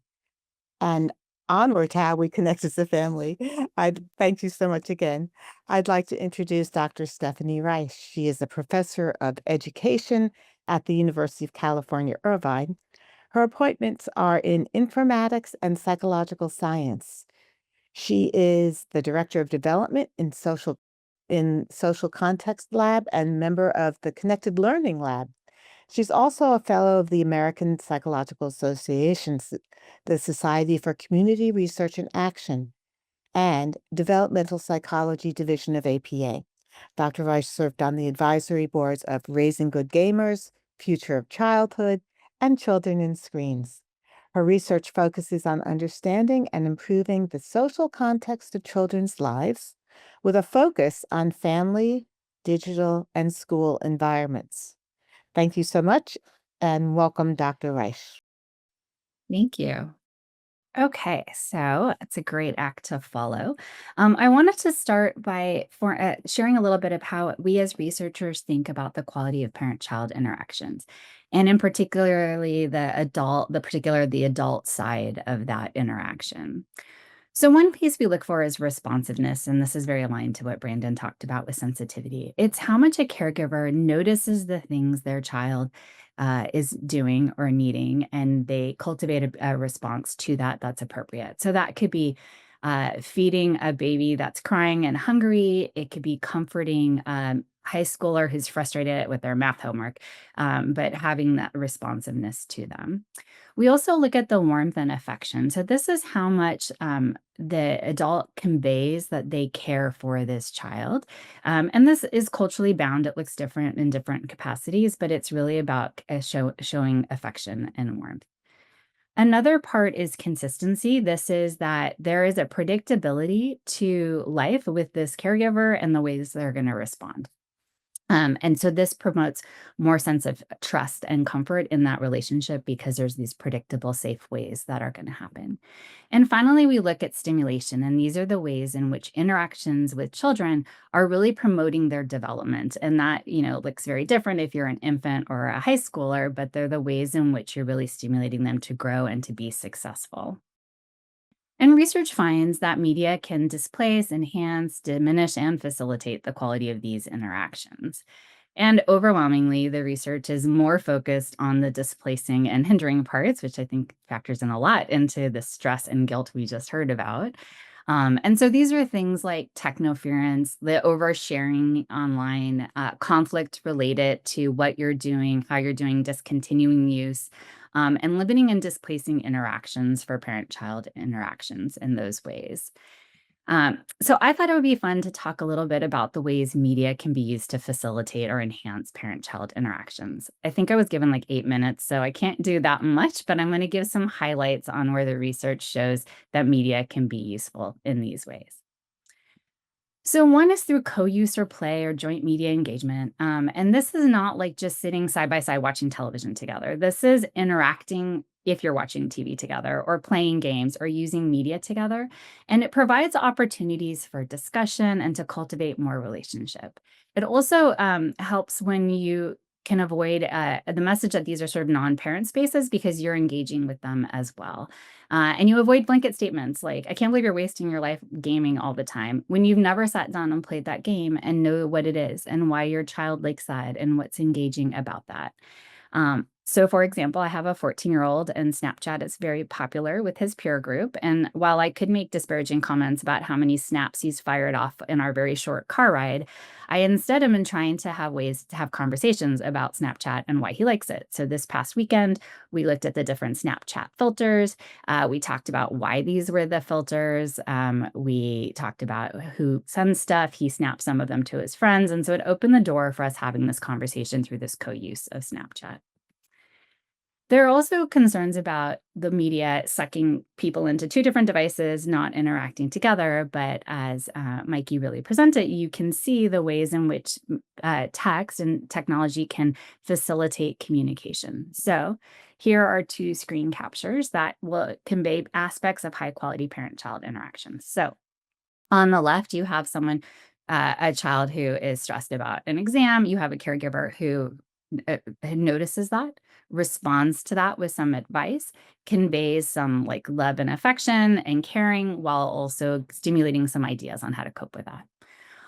And onward to how we connect as a family. I thank you so much again. I'd like to introduce Dr. Stephanie Reich. She is a professor of education at the University of California, Irvine. Her appointments are in informatics and psychological science. She is the director of development in social context lab and member of the connected learning lab. She's also a fellow of the American Psychological Association, the Society for Community Research and Action, and Developmental Psychology Division of APA. Dr. Reich served on the advisory boards of Raising Good Gamers, Future of Childhood, and Children in Screens. Her research focuses on understanding and improving the social context of children's lives, with a focus on family, digital, and school environments. Thank you so much, and welcome, Dr. Reich. Thank you. Okay, so it's a great act to follow. I wanted to start by sharing a little bit of how we as researchers think about the quality of parent-child interactions, and in particularly the adult side of that interaction. So one piece we look for is responsiveness, and this is very aligned to what Brandon talked about with sensitivity. It's how much a caregiver notices the things their child is doing or needing, and they cultivate a response to that that's appropriate. So that could be feeding a baby that's crying and hungry. It could be comforting high schooler who's frustrated with their math homework, but having that responsiveness to them. We also look at the warmth and affection. So this is how much the adult conveys that they care for this child. And this is culturally bound. It looks different in different capacities, but it's really about showing affection and warmth. Another part is consistency. This is that there is a predictability to life with this caregiver and the ways they're going to respond. And so this promotes more sense of trust and comfort in that relationship because there's these predictable, safe ways that are going to happen. And finally, we look at stimulation, and these are the ways in which interactions with children are really promoting their development. And that, looks very different if you're an infant or a high schooler, but they're the ways in which you're really stimulating them to grow and to be successful. And research finds that media can displace, enhance, diminish, and facilitate the quality of these interactions. And overwhelmingly, the research is more focused on the displacing and hindering parts, which I think factors in a lot into the stress and guilt we just heard about. And so these are things like technoference, the oversharing online, conflict related to what you're doing, how you're doing, discontinuing use, and limiting and displacing interactions for parent-child interactions in those ways. So I thought it would be fun to talk a little bit about the ways media can be used to facilitate or enhance parent-child interactions. I think I was given like 8 minutes, so I can't do that much, but I'm going to give some highlights on where the research shows that media can be useful in these ways. So one is through co-use or play or joint media engagement. And this is not like just sitting side by side watching television together. This is interacting if you're watching TV together or playing games or using media together. And it provides opportunities for discussion and to cultivate more relationship. It also helps when you can avoid the message that these are sort of non-parent spaces because you're engaging with them as well. And you avoid blanket statements like, I can't believe you're wasting your life gaming all the time, when you've never sat down and played that game and know what it is and why your child likes that and what's engaging about that. So for example, I have a 14-year-old and Snapchat is very popular with his peer group. And while I could make disparaging comments about how many snaps he's fired off in our very short car ride, I instead am trying to have ways to have conversations about Snapchat and why he likes it. So this past weekend, we looked at the different Snapchat filters. We talked about why these were the filters. We talked about who sends stuff. He snapped some of them to his friends. And so it opened the door for us having this conversation through this co-use of Snapchat. There are also concerns about the media sucking people into two different devices, not interacting together. But as Mikey really presented, you can see the ways in which text and technology can facilitate communication. So here are two screen captures that will convey aspects of high quality parent-child interactions. So on the left, you have a child who is stressed about an exam. You have a caregiver who notices that, responds to that with some advice, conveys some like love and affection and caring, while also stimulating some ideas on how to cope with that.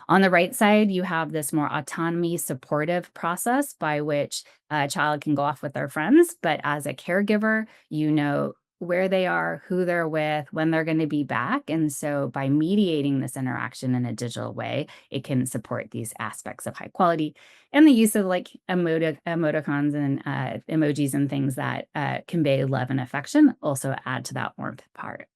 On the right side, you have this more autonomy supportive process by which a child can go off with their friends. But as a caregiver, you know where they are, who they're with, when they're going to be back. And so by mediating this interaction in a digital way, it can support these aspects of high quality. And the use of like emoticons and emojis and things that convey love and affection also add to that warmth part.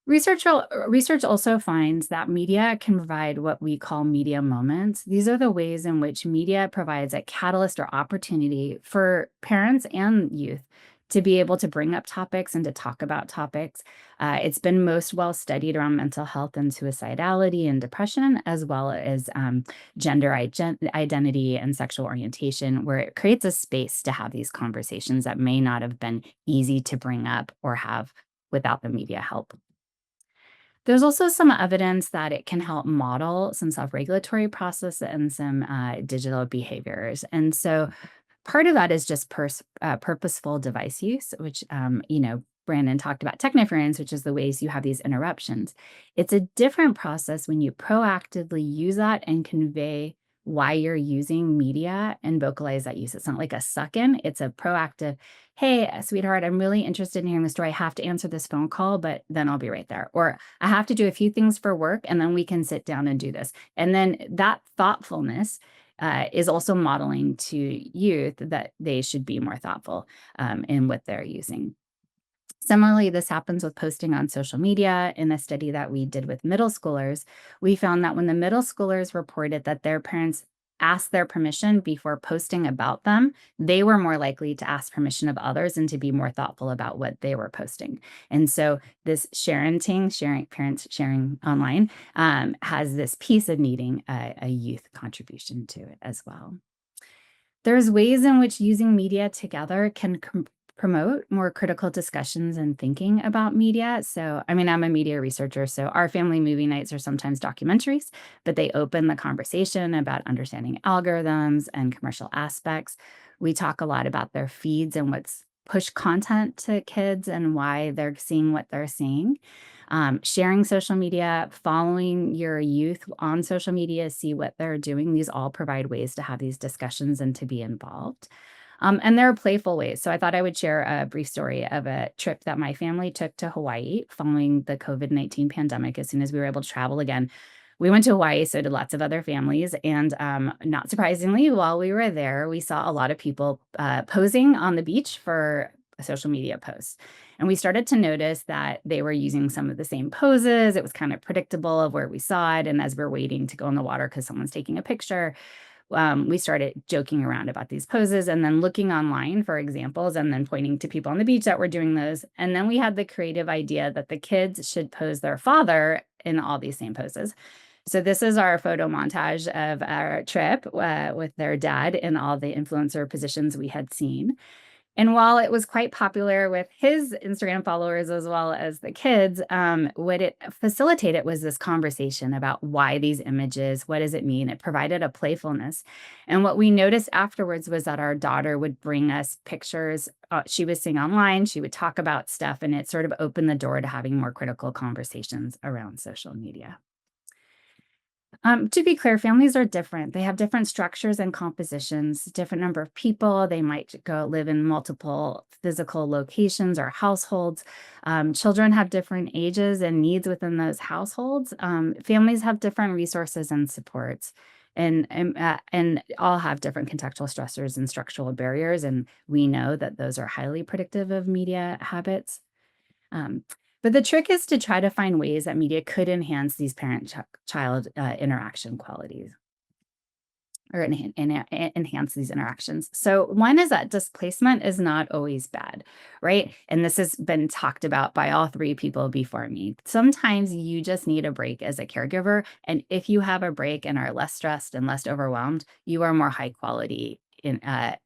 Research also finds that media can provide what we call media moments. These are the ways in which media provides a catalyst or opportunity for parents and youth to be able to bring up topics and to talk about topics. It's been most well studied around mental health and suicidality and depression, as well as gender identity and sexual orientation, where it creates a space to have these conversations that may not have been easy to bring up or have without the media help. There's also some evidence that it can help model some self-regulatory process and some digital behaviors. And so part of that is just purposeful device use, which, Brandon talked about technoference, which is the ways you have these interruptions. It's a different process when you proactively use that and convey why you're using media and vocalize that use. It's not like a suck-in. It's a proactive, hey, sweetheart, I'm really interested in hearing the story. I have to answer this phone call, but then I'll be right there. Or I have to do a few things for work, and then we can sit down and do this. And then that thoughtfulness is also modeling to youth that they should be more thoughtful in what they're using. Similarly, this happens with posting on social media. In a study that we did with middle schoolers, we found that when the middle schoolers reported that their parents asked their permission before posting about them, they were more likely to ask permission of others and to be more thoughtful about what they were posting. And so this parents sharing online, has this piece of needing a youth contribution to it as well. There's ways in which using media together can promote more critical discussions and thinking about media. So, I'm a media researcher, so our family movie nights are sometimes documentaries, but they open the conversation about understanding algorithms and commercial aspects. We talk a lot about their feeds and what's push content to kids and why they're seeing what they're seeing. Sharing social media, following your youth on social media, see what they're doing. These all provide ways to have these discussions and to be involved. And there are playful ways. So I thought I would share a brief story of a trip that my family took to Hawaii following the COVID-19 pandemic. As soon as we were able to travel again, we went to Hawaii, so did lots of other families. And not surprisingly, while we were there, we saw a lot of people posing on the beach for social media posts. And we started to notice that they were using some of the same poses. It was kind of predictable of where we saw it. And as we're waiting to go in the water because someone's taking a picture, we started joking around about these poses and then looking online for examples and then pointing to people on the beach that were doing those. And then we had the creative idea that the kids should pose their father in all these same poses. So this is our photo montage of our trip with their dad in all the influencer positions we had seen. And while it was quite popular with his Instagram followers as well as the kids, what it facilitated was this conversation about why these images, what does it mean? It provided a playfulness. And what we noticed afterwards was that our daughter would bring us pictures. She was seeing online, she would talk about stuff, and it sort of opened the door to having more critical conversations around social media. To be clear, families are different. They have different structures and compositions, different number of people. They might go live in multiple physical locations or households. Children have different ages and needs within those households. Families have different resources and supports, and all have different contextual stressors and structural barriers. And we know that those are highly predictive of media habits. But the trick is to try to find ways that media could enhance these parent-child interaction qualities. or enhance these interactions. So one is that displacement is not always bad, right? And this has been talked about by all three people before me. Sometimes you just need a break as a caregiver. And if you have a break and are less stressed and less overwhelmed, you are more high quality in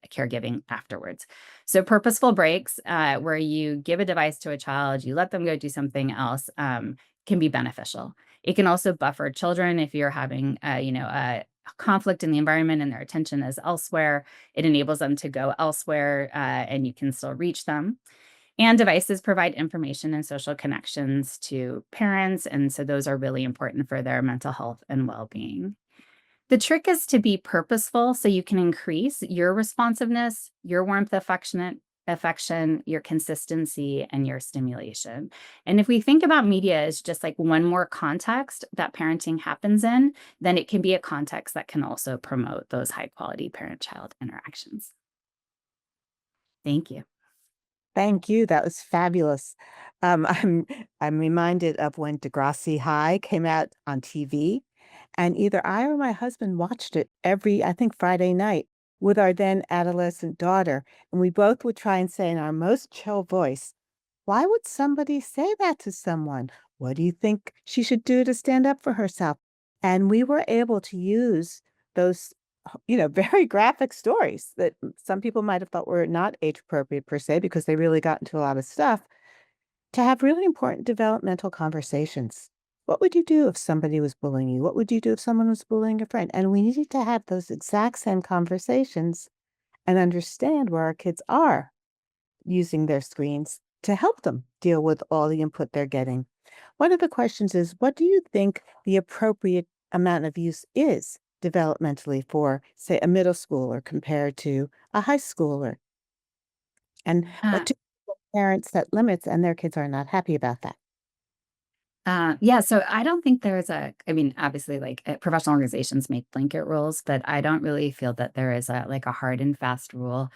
caregiving afterwards. So purposeful breaks, where you give a device to a child, you let them go do something else, can be beneficial. It can also buffer children if you're having, a conflict in the environment and their attention is elsewhere. It enables them to go elsewhere, and you can still reach them. And devices provide information and social connections to parents. And so those are really important for their mental health and well-being. The trick is to be purposeful so you can increase your responsiveness, your warmth, affection, your consistency, and your stimulation. And if we think about media as just like one more context that parenting happens in, then it can be a context that can also promote those high quality parent-child interactions. Thank you. Thank you. That was fabulous. I'm reminded of when Degrassi High came out on TV, and either I or my husband watched it every, I think, Friday night with our then adolescent daughter, and we both would try and say in our most chill voice, "Why would somebody say that to someone? What do you think she should do to stand up for herself?" And we were able to use those, very graphic stories that some people might have thought were not age appropriate per se because they really got into a lot of stuff, to have really important developmental conversations. What would you do if somebody was bullying you? What would you do if someone was bullying a friend? And we needed to have those exact same conversations and understand where our kids are using their screens to help them deal with all the input they're getting. One of the questions is, what do you think the appropriate amount of use is developmentally for, say, a middle schooler compared to a high schooler? And Uh, what do parents set limits and their kids are not happy about that? Yeah, so I don't think there's I mean, obviously, like professional organizations make blanket rules, but I don't really feel that there is a hard and fast rule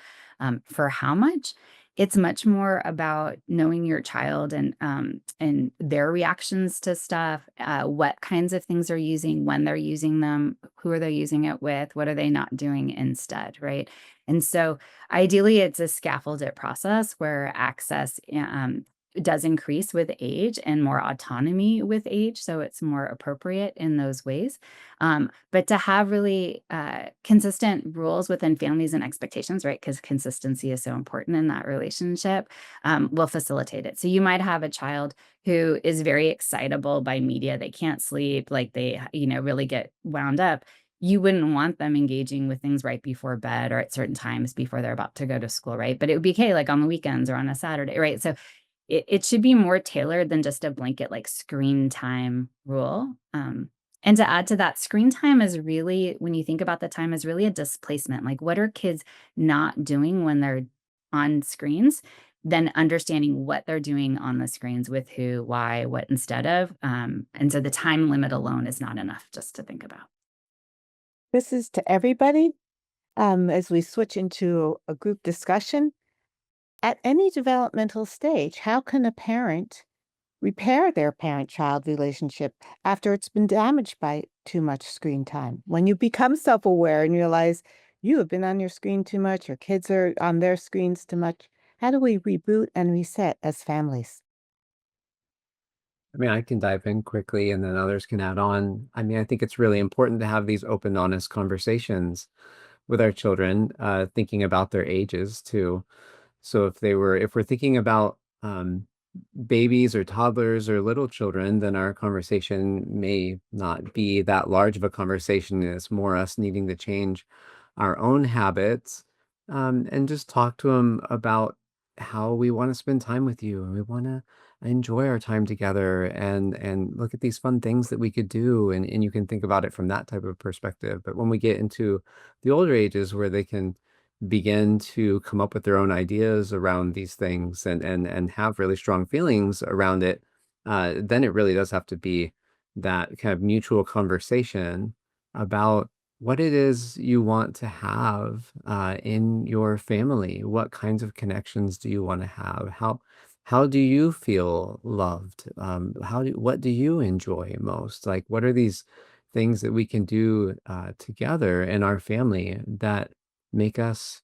for how much. It's much more about knowing your child and their reactions to stuff, what kinds of things they're using, when they're using them, who are they using it with, what are they not doing instead, right? And so ideally, it's a scaffolded process where access does increase with age and more autonomy with age. So it's more appropriate in those ways. But to have really consistent rules within families and expectations, right? Because consistency is so important in that relationship, will facilitate it. So you might have a child who is very excitable by media. They can't sleep, like they, really get wound up. You wouldn't want them engaging with things right before bed or at certain times before they're about to go to school, right? But it would be okay, like on the weekends or on a Saturday, right? So it should be more tailored than just a blanket like screen time rule. And to add to that, screen time is really, when you think about the time, is really a displacement. Like, what are kids not doing when they're on screens? Then understanding what they're doing on the screens with who, why, what instead of. And so the time limit alone is not enough just to think about. This is to everybody. As we switch into a group discussion, at any developmental stage, how can a parent repair their parent-child relationship after it's been damaged by too much screen time? When you become self-aware and realize you have been on your screen too much, your kids are on their screens too much, how do we reboot and reset as families? I mean, I can dive in quickly and then others can add on. I mean, I think it's really important to have these open, honest conversations with our children, thinking about their ages too. So if we're thinking about babies or toddlers or little children, then our conversation may not be that large of a conversation. It's more us needing to change our own habits, and just talk to them about how we want to spend time with you and we want to enjoy our time together and look at these fun things that we could do, and you can think about it from that type of perspective. But when we get into the older ages where they can begin to come up with their own ideas around these things and have really strong feelings around it, then it really does have to be that kind of mutual conversation about what it is you want to have in your family. What kinds of connections do you want to have? How do you feel loved? What do you enjoy most? Like, what are these things that we can do together in our family that make us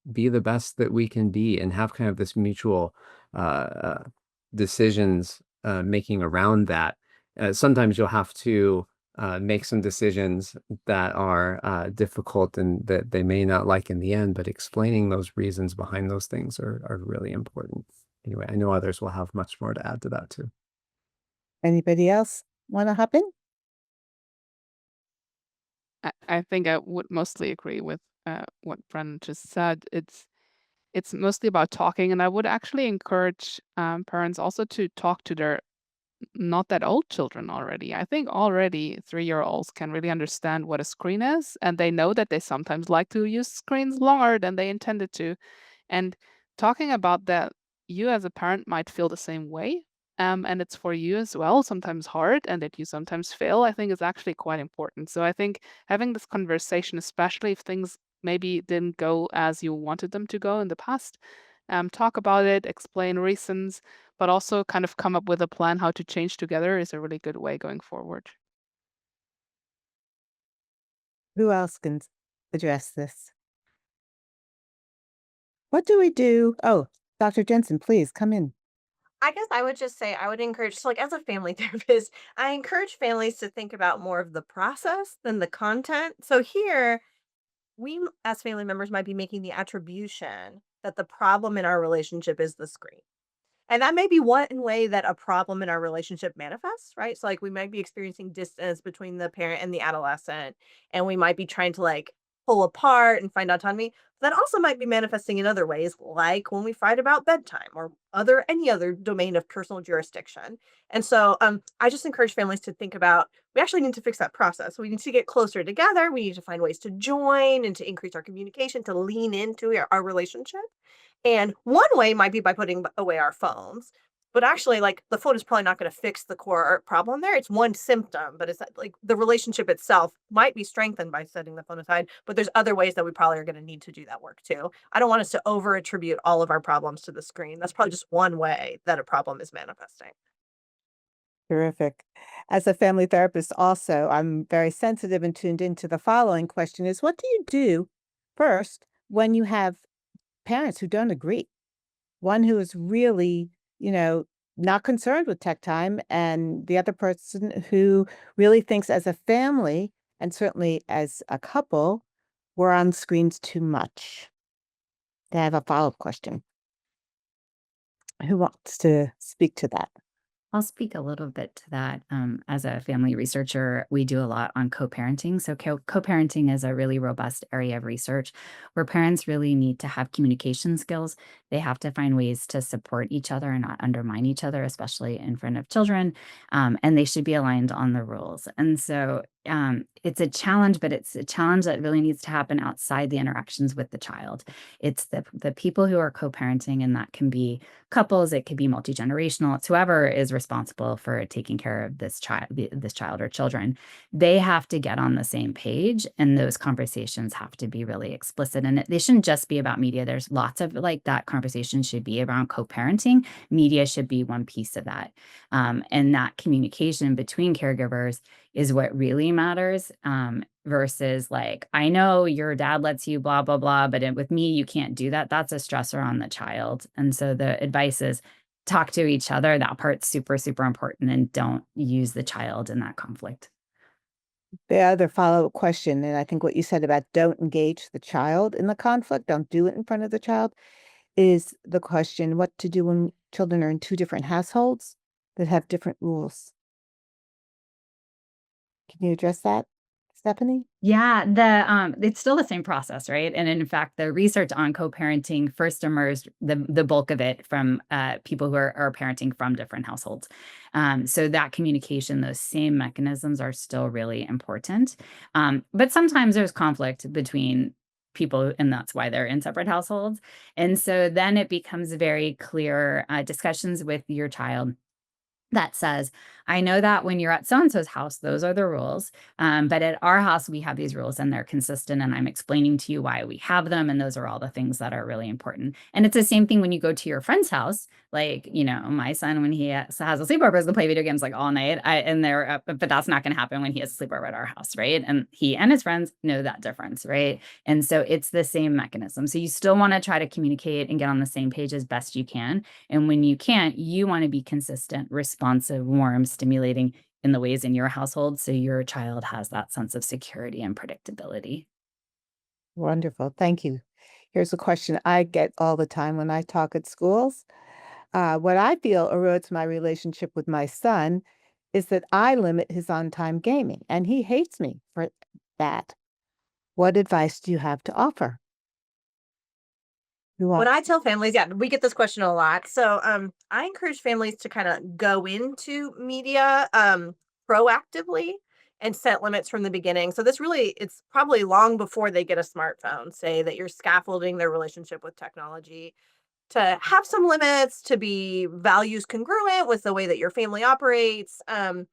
be the best that we can be, and have kind of this mutual decisions making around that. Sometimes you'll have to make some decisions that are difficult and that they may not like in the end, but explaining those reasons behind those things are really important. Anyway, I know others will have much more to add to that too. Anybody else want to hop in? I think I would mostly agree with what Brennan just said. It's mostly about talking, and I would actually encourage parents also to talk to their not that old children already. I think already 3-year-olds can really understand what a screen is, and they know that they sometimes like to use screens longer than they intended to. And talking about that, you as a parent might feel the same way. And it's for you as well, sometimes hard, and that you sometimes fail, I think is actually quite important. So I think having this conversation, especially if things maybe didn't go as you wanted them to go in the past, talk about it, explain reasons, but also kind of come up with a plan how to change together is a really good way going forward. Who else can address this? What do we do? Oh, Dr. Jensen, please come in. I guess I would just say I would encourage, so like as a family therapist, I encourage families to think about more of the process than the content. So here, as family members might be making the attribution that the problem in our relationship is the screen. And that may be one way that a problem in our relationship manifests, right? So, like, we might be experiencing distance between the parent and the adolescent, and we might be trying to like pull apart and find autonomy. That also might be manifesting in other ways, like when we fight about bedtime or any other domain of personal jurisdiction. And so, I just encourage families to think about we actually need to fix that process. We need to get closer together. We need to find ways to join and to increase our communication, to lean into our relationship. And one way might be by putting away our phones. But actually, like the phone is probably not going to fix the core problem there. It's one symptom, but it's like the relationship itself might be strengthened by setting the phone aside. But there's other ways that we probably are going to need to do that work too. I don't want us to over attribute all of our problems to the screen. That's probably just one way that a problem is manifesting. Terrific. As a family therapist, also, I'm very sensitive and tuned into the following question is what do you do first when you have parents who don't agree? One who is really, not concerned with tech time, and the other person who really thinks as a family and certainly as a couple, we're on screens too much. I have a follow-up question. Who wants to speak to that? I'll speak a little bit to that. As a family researcher, we do a lot on co-parenting. So co-parenting is a really robust area of research where parents really need to have communication skills. They have to find ways to support each other and not undermine each other, especially in front of children. And they should be aligned on the rules. And so it's a challenge, but it's a challenge that really needs to happen outside the interactions with the child. It's the people who are co-parenting, and that can be couples, it could be multi-generational. It's whoever is responsible for taking care of this child or children. They have to get on the same page, and those conversations have to be really explicit. And they shouldn't just be about media. There's lots of like that conversation should be around co-parenting. Media should be one piece of that. And that communication between caregivers is what really matters, versus like, I know your dad lets you blah, blah, blah, but with me, you can't do that. That's a stressor on the child. And so the advice is talk to each other. That part's super, super important, and don't use the child in that conflict. The other follow-up question, and I think what you said about don't engage the child in the conflict, don't do it in front of the child, is the question what to do when children are in two different households that have different rules. Can you address that, Stephanie? Yeah, it's still the same process, right? And in fact, the research on co-parenting first emerged the bulk of it from people who are parenting from different households. So that communication, those same mechanisms are still really important. But sometimes there's conflict between people, and that's why they're in separate households. And so then it becomes very clear discussions with your child that says, I know that when you're at so-and-so's house, those are the rules. But at our house, we have these rules and they're consistent. And I'm explaining to you why we have them. And those are all the things that are really important. And it's the same thing when you go to your friend's house. Like, my son, when he has a sleepover, is gonna play video games like all night. But that's not going to happen when he has a sleepover at our house, right? And he and his friends know that difference, right? And so it's the same mechanism. So you still want to try to communicate and get on the same page as best you can. And when you can't, you want to be consistent, responsive, warm, stimulating in the ways in your household so your child has that sense of security and predictability. Wonderful. Thank you. Here's a question I get all the time when I talk at schools. What I feel erodes my relationship with my son is that I limit his on-time gaming, and he hates me for that. What advice do you have to offer? You When want I tell families, yeah, we get this question a lot. So I encourage families to kind of go into media proactively and set limits from the beginning. So it's probably long before they get a smartphone, say that you're scaffolding their relationship with technology to have some limits, to be values congruent with the way that your family operates. And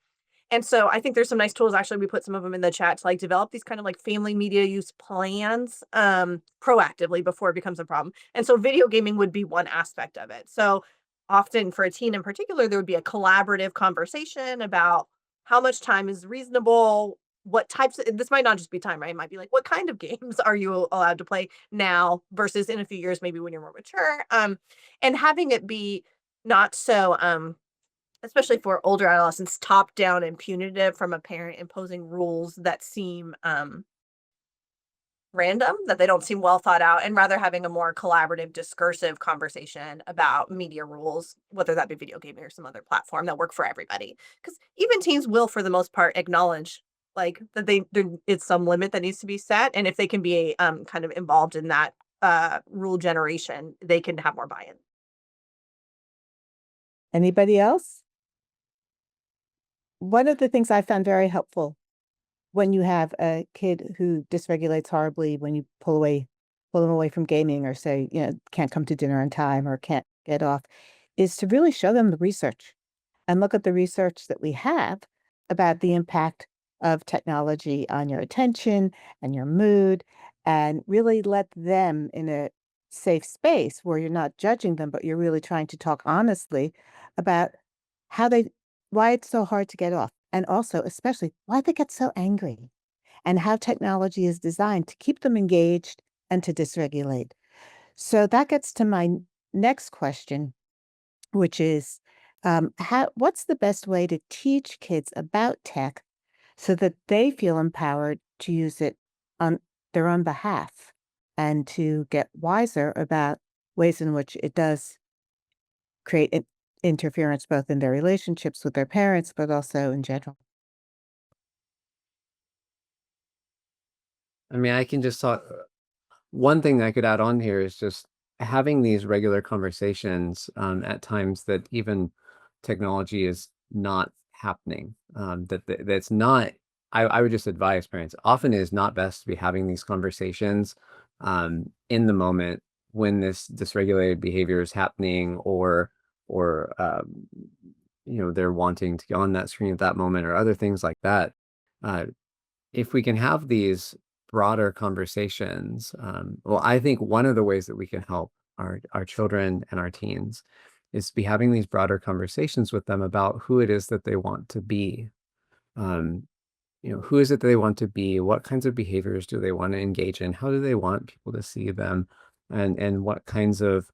so I think there's some nice tools. Actually, we put some of them in the chat to like develop these kind of like family media use plans proactively before it becomes a problem. And so video gaming would be one aspect of it. So often for a teen in particular, there would be a collaborative conversation about how much time is reasonable, what types of, this might not just be time, right? It might be like, what kind of games are you allowed to play now versus in a few years, maybe when you're more mature. And having it be not so especially for older adolescents, top down and punitive from a parent imposing rules that seem random, that they don't seem well thought out, and rather having a more collaborative, discursive conversation about media rules, whether that be video gaming or some other platform that work for everybody. Because even teens will, for the most part, acknowledge like that there is some limit that needs to be set, and if they can be kind of involved in that rule generation, they can have more buy-in. anybody else? One of the things I found very helpful when you have a kid who dysregulates horribly, when you pull them away from gaming or say, can't come to dinner on time or can't get off, is to really show them the research and look at the research that we have about the impact of technology on your attention and your mood, and really let them in a safe space where you're not judging them, but you're really trying to talk honestly about how why it's so hard to get off, and also especially why they get so angry and how technology is designed to keep them engaged and to dysregulate. So that gets to my next question, which is what's the best way to teach kids about tech so that they feel empowered to use it on their own behalf and to get wiser about ways in which it does create interference both in their relationships with their parents, but also in general? I mean, I can just talk. One thing I could add on here is just having these regular conversations at times that even technology is not happening. That's not. I would just advise parents. Often it is not best to be having these conversations in the moment when this dysregulated behavior is happening, or they're wanting to go on that screen at that moment, or other things like that. Uh, if we can have these broader conversations, well, I think one of the ways that we can help our children and our teens is to be having these broader conversations with them about who it is that they want to be. Um, who is it that they want to be? What kinds of behaviors do they want to engage in? How do they want people to see them? And what kinds of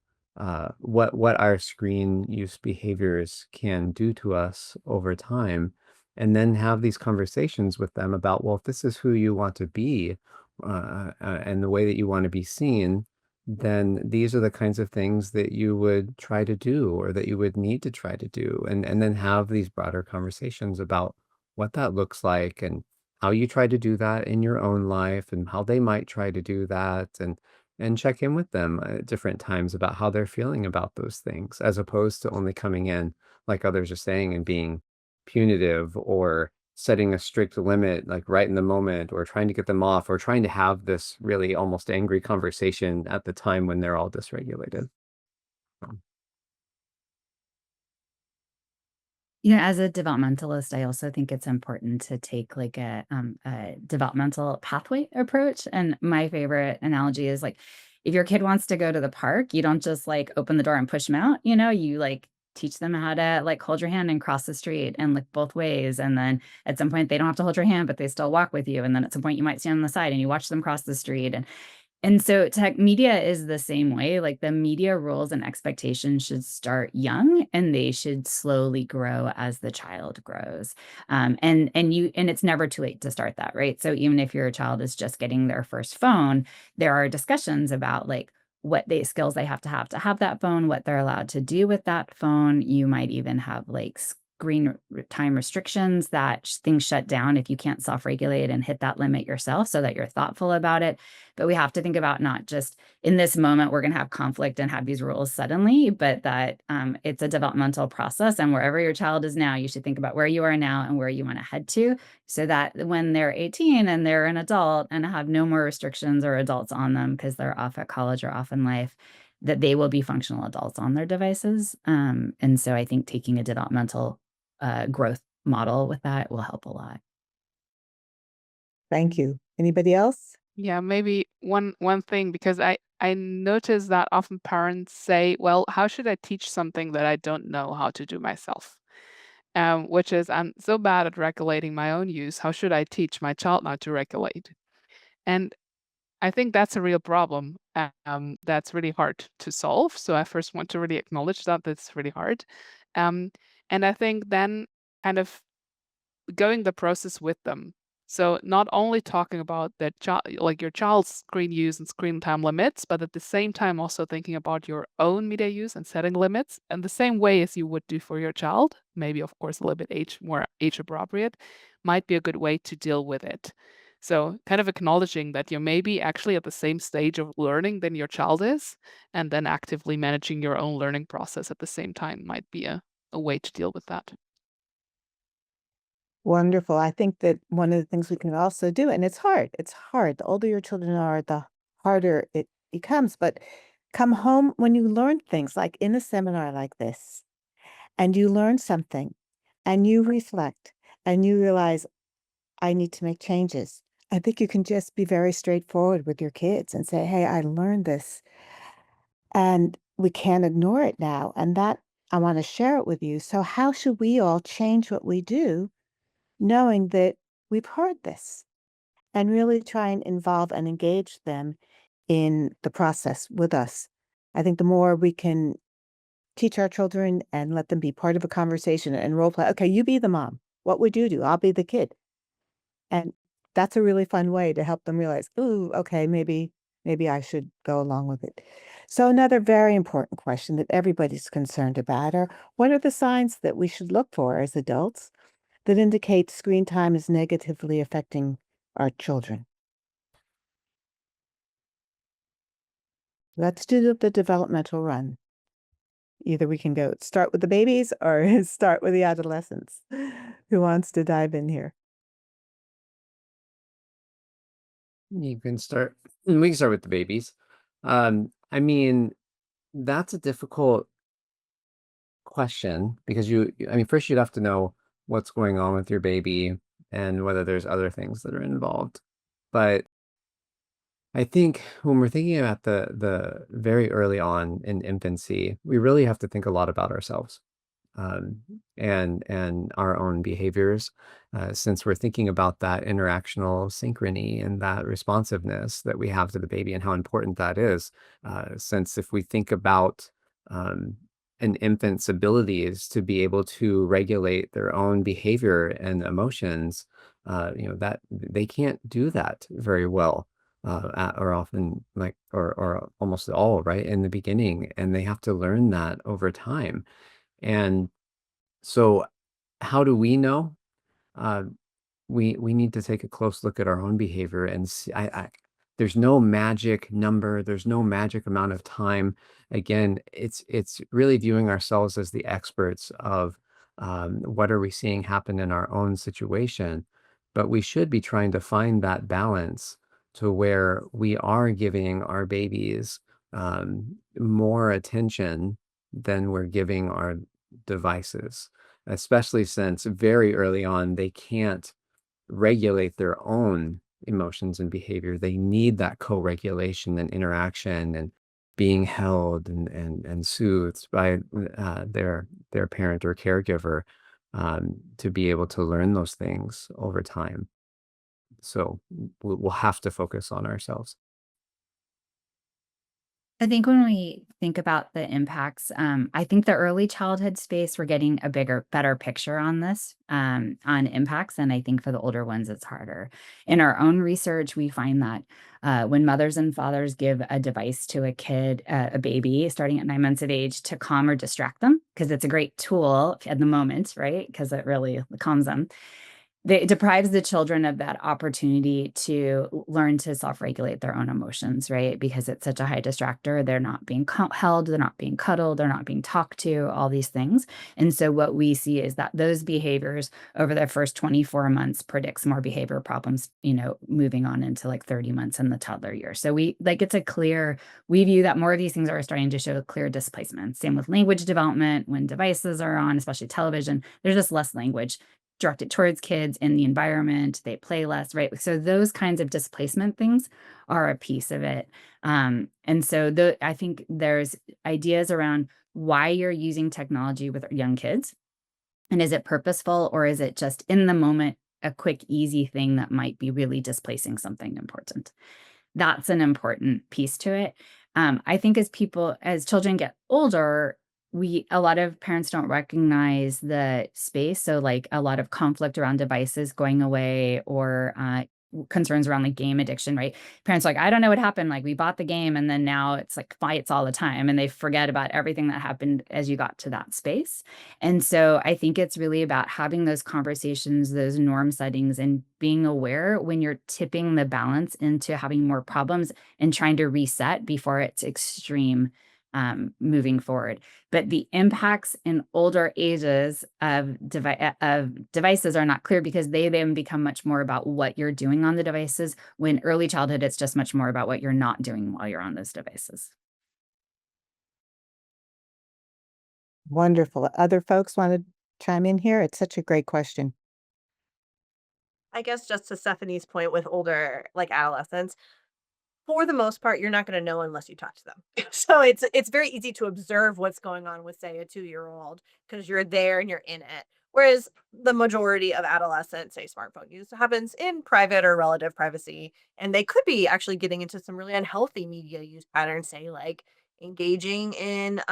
what our screen use behaviors can do to us over time, and then have these conversations with them about, well, if this is who you want to be, and the way that you want to be seen, then these are the kinds of things that you would try to do, or that you would need to try to do, and then have these broader conversations about what that looks like, and how you try to do that in your own life, and how they might try to do that, and check in with them at different times about how they're feeling about those things, as opposed to only coming in, like others are saying, and being punitive, or setting a strict limit like right in the moment, or trying to get them off, or trying to have this really almost angry conversation at the time when they're all dysregulated. Um, As a developmentalist, I also think it's important to take like a developmental pathway approach. And my favorite analogy is like, if your kid wants to go to the park, you don't just like open the door and push them out, you know, you like teach them how to like hold your hand and cross the street and look both ways. And then at some point they don't have to hold your hand, but they still walk with you. And then at some point you might stand on the side and you watch them cross the street. And so tech media is the same way. Like the media rules and expectations should start young, and they should slowly grow as the child grows. And it's never too late to start that, right? So even if your child is just getting their first phone, there are discussions about like what skills they have to have that phone, what they're allowed to do with that phone. You might even have like screen time restrictions that things shut down if you can't self-regulate and hit that limit yourself, so that you're thoughtful about it. But we have to think about not just in this moment, we're going to have conflict and have these rules suddenly, but that it's a developmental process. And wherever your child is now, you should think about where you are now and where you want to head to, so that when they're 18 and they're an adult and have no more restrictions or adults on them because they're off at college or off in life, that they will be functional adults on their devices. And so I think taking a developmental growth model with that will help a lot. Thank you. Anybody else? Yeah, maybe one thing, because I notice that often parents say, well, how should I teach something that I don't know how to do myself? Which is, I'm so bad at regulating my own use. How should I teach my child now to regulate? And I think that's a real problem. That's really hard to solve. So I first want to really acknowledge that that's really hard. Um, and I think then kind of going the process with them. So not only talking about that like your child's screen use and screen time limits, but at the same time also thinking about your own media use and setting limits in the same way as you would do for your child. Maybe of course a little bit more age appropriate might be a good way to deal with it. So kind of acknowledging that you're maybe actually at the same stage of learning than your child is, and then actively managing your own learning process at the same time might be a way to deal with that. Wonderful. I think that one of the things we can also do, and it's hard. It's hard. The older your children are, the harder it becomes. But come home when you learn things, like in a seminar like this, and you learn something, and you reflect, and you realize, I need to make changes. I think you can just be very straightforward with your kids and say, hey, I learned this, and we can't ignore it now. And that I want to share it with you. So, how should we all change what we do, knowing that we've heard this, and really try and involve and engage them in the process with us? I think the more we can teach our children and let them be part of a conversation and role play. Okay, you be the mom. What would you do? I'll be the kid. And that's a really fun way to help them realize, ooh, okay, maybe I should go along with it. So another very important question that everybody's concerned about are, what are the signs that we should look for as adults that indicate screen time is negatively affecting our children? Let's do the developmental run. Either we can go start with the babies or start with the adolescents. Who wants to dive in here? You can start. We can start with the babies. I mean, that's a difficult question because I mean, first you'd have to know what's going on with your baby and whether there's other things that are involved. But I think when we're thinking about the very early on in infancy, we really have to think a lot about ourselves, um, and our own behaviors, since we're thinking about that interactional synchrony and that responsiveness that we have to the baby and how important that is. Since if we think about um, an infant's abilities to be able to regulate their own behavior and emotions, that they can't do that very well. Or often like or almost at all right in the beginning, and they have to learn that over time. And so how do we know? Uh, we need to take a close look at our own behavior and see, there's no magic number, there's no magic amount of time. Again, it's really viewing ourselves as the experts of what are we seeing happen in our own situation. But we should be trying to find that balance to where we are giving our babies more attention than we're giving our devices, especially since very early on they can't regulate their own emotions and behavior. They need that co-regulation and interaction and being held and soothed by their parent or caregiver, to be able to learn those things over time. So we'll have to focus on ourselves. I think when we think about the impacts, I think the early childhood space, we're getting a better picture on this, on impacts. And I think for the older ones, it's harder. In our own research, we find that when mothers and fathers give a device to a kid, a baby starting at 9 months of age to calm or distract them, because it's a great tool at the moment, right? Because it really calms them. It deprives the children of that opportunity to learn to self-regulate their own emotions, right? Because it's such a high distractor. They're not being held, they're not being cuddled, they're not being talked to, all these things. And so what we see is that those behaviors over the first 24 months predicts more behavior problems, moving on into like 30 months in the toddler year. So we view that more of these things are starting to show clear displacement. Same with language development. When devices are on, especially television, there's just less language directed towards kids in the environment. They play less, right? So those kinds of displacement things are a piece of it. And so I think there's ideas around why you're using technology with young kids. And is it purposeful, or is it just in the moment, a quick, easy thing that might be really displacing something important? That's an important piece to it. I think as children get older, a lot of parents don't recognize the space. So like a lot of conflict around devices going away, or concerns around like game addiction, right? Parents are like, I don't know what happened. Like we bought the game and then now it's like fights all the time, and they forget about everything that happened as you got to that space. And so I think it's really about having those conversations, those norm settings, and being aware when you're tipping the balance into having more problems and trying to reset before it's extreme, moving forward. But the impacts in older ages of devices are not clear, because they then become much more about what you're doing on the devices. When early childhood, it's just much more about what you're not doing while you're on those devices. Wonderful. Other folks want to chime in here? It's such a great question. I guess just to Stephanie's point with older, like adolescents, for the most part, you're not gonna know unless you talk to them. So it's very easy to observe what's going on with, say, a 2-year-old, because you're there and you're in it. Whereas the majority of adolescent, say, smartphone use happens in private or relative privacy, and they could be actually getting into some really unhealthy media use patterns, say, like engaging in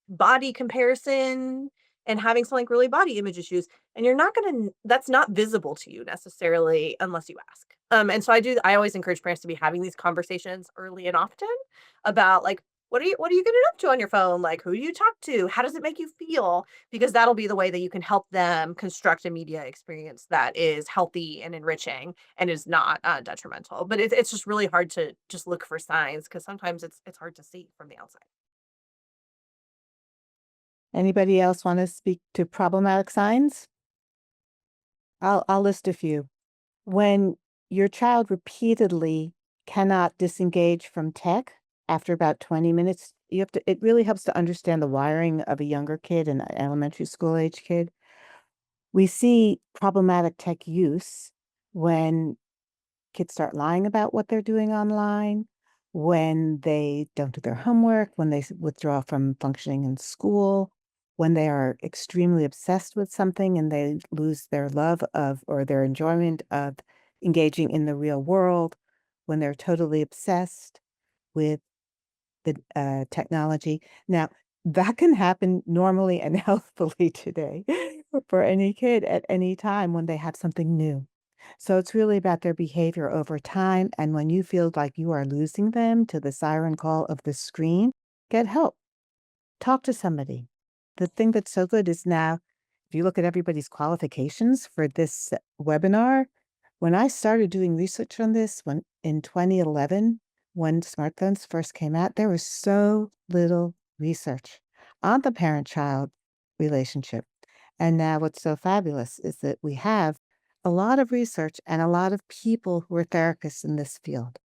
body comparison and having some like really body image issues. And you're not gonna that's not visible to you necessarily unless you ask. And so I always encourage parents to be having these conversations early and often about like, what are you getting up to on your phone? Like, who do you talk to? How does it make you feel? Because that'll be the way that you can help them construct a media experience that is healthy and enriching and is not detrimental. But it's just really hard to just look for signs, because sometimes it's hard to see from the outside. Anybody else want to speak to problematic signs? I'll list a few. When your child repeatedly cannot disengage from tech after about 20 minutes, it really helps to understand the wiring of a younger kid, an elementary school age kid. We see problematic tech use when kids start lying about what they're doing online, when they don't do their homework, when they withdraw from functioning in school, when they are extremely obsessed with something and they lose their love of or their enjoyment of engaging in the real world, when they're totally obsessed with the technology. Now, that can happen normally and healthfully today for any kid at any time when they have something new. So it's really about their behavior over time. And when you feel like you are losing them to the siren call of the screen, get help. Talk to somebody. The thing that's so good is now, if you look at everybody's qualifications for this webinar, when I started doing research on this in 2011, when smartphones first came out, there was so little research on the parent-child relationship. And now what's so fabulous is that we have a lot of research and a lot of people who are therapists in this field.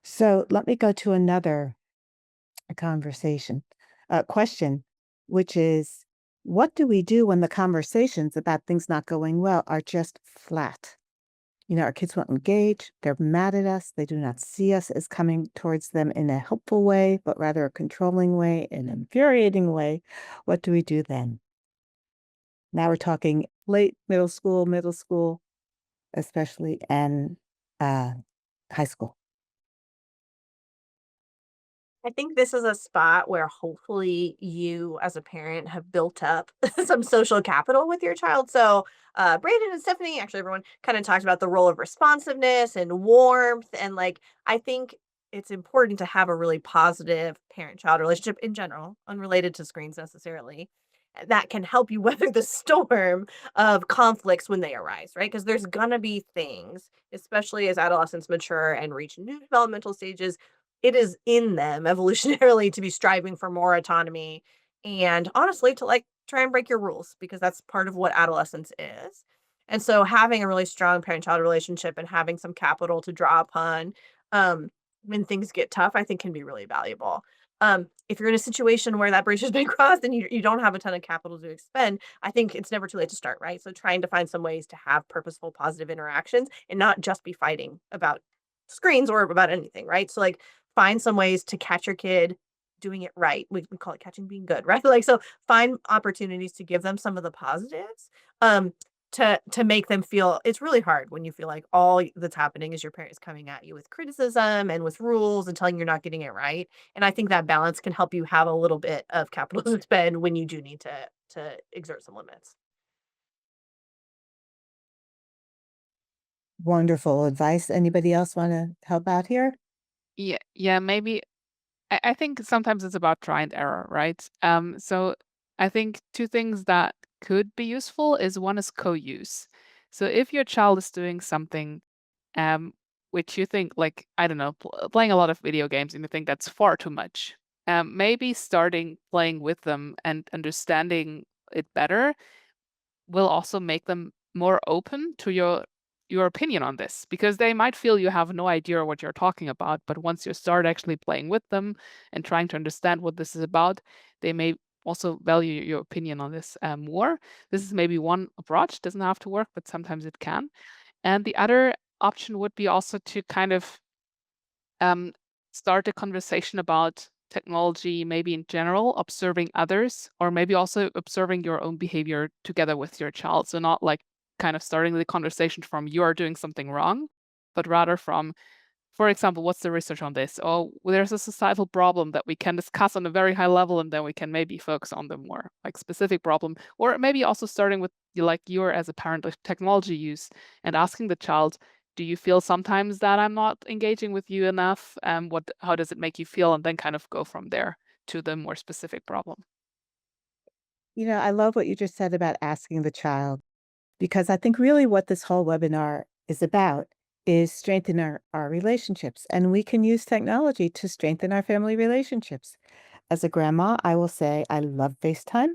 So let me go to another question, which is, what do we do when the conversations about things not going well are just flat? Our kids won't engage. They're mad at us. They do not see us as coming towards them in a helpful way, but rather a controlling way, an infuriating way. What do we do then? Now we're talking late middle school, especially, and high school. I think this is a spot where hopefully you as a parent have built up some social capital with your child. So, Brandon and Stephanie, actually, everyone kind of talked about the role of responsiveness and warmth. And like, I think it's important to have a really positive parent child relationship in general, unrelated to screens necessarily. That can help you weather the storm of conflicts when they arise, right? Because there's gonna be things, especially as adolescents mature and reach new developmental stages, it is in them evolutionarily to be striving for more autonomy and honestly to like try and break your rules because that's part of what adolescence is. And so having a really strong parent-child relationship and having some capital to draw upon um, when things get tough, I think can be really valuable. If you're in a situation where that bridge has been crossed and you don't have a ton of capital to expend, I think it's never too late to start, right? So trying to find some ways to have purposeful, positive interactions and not just be fighting about screens or about anything, right? So like find some ways to catch your kid doing it right. We call it catching being good, right? Like, so find opportunities to give them some of the positives, um, to make them feel it's really hard when you feel like all that's happening is your parents coming at you with criticism and with rules and telling you you're not getting it right. And I think that balance can help you have a little bit of capital to spend when you do need to exert some limits. Wonderful advice. Anybody else want to help out here? Yeah, maybe I think sometimes it's about try and error, right? So I think two things that could be useful is one is co-use. So if your child is doing something which you think like, I don't know, playing a lot of video games and you think that's far too much, maybe starting playing with them and understanding it better will also make them more open to your opinion on this because they might feel you have no idea what you're talking about, but once you start actually playing with them and trying to understand what this is about, they may also value your opinion on this more. This is maybe one approach. Doesn't have to work, but sometimes it can. And the other option would be also to kind of um, start a conversation about technology, maybe in general, observing others, or maybe also observing your own behavior together with your child. So, not like kind of starting the conversation from you are doing something wrong, but rather from, for example, what's the research on this? Oh, well, there's a societal problem that we can discuss on a very high level, and then we can maybe focus on the more like specific problem, or maybe also starting with like you're as a parent of technology use and asking the child, do you feel sometimes that I'm not engaging with you enough? How does it make you feel? And then kind of go from there to the more specific problem. I love what you just said about asking the child, because I think really what this whole webinar is about is strengthen our relationships. And we can use technology to strengthen our family relationships. As a grandma, I will say I love FaceTime.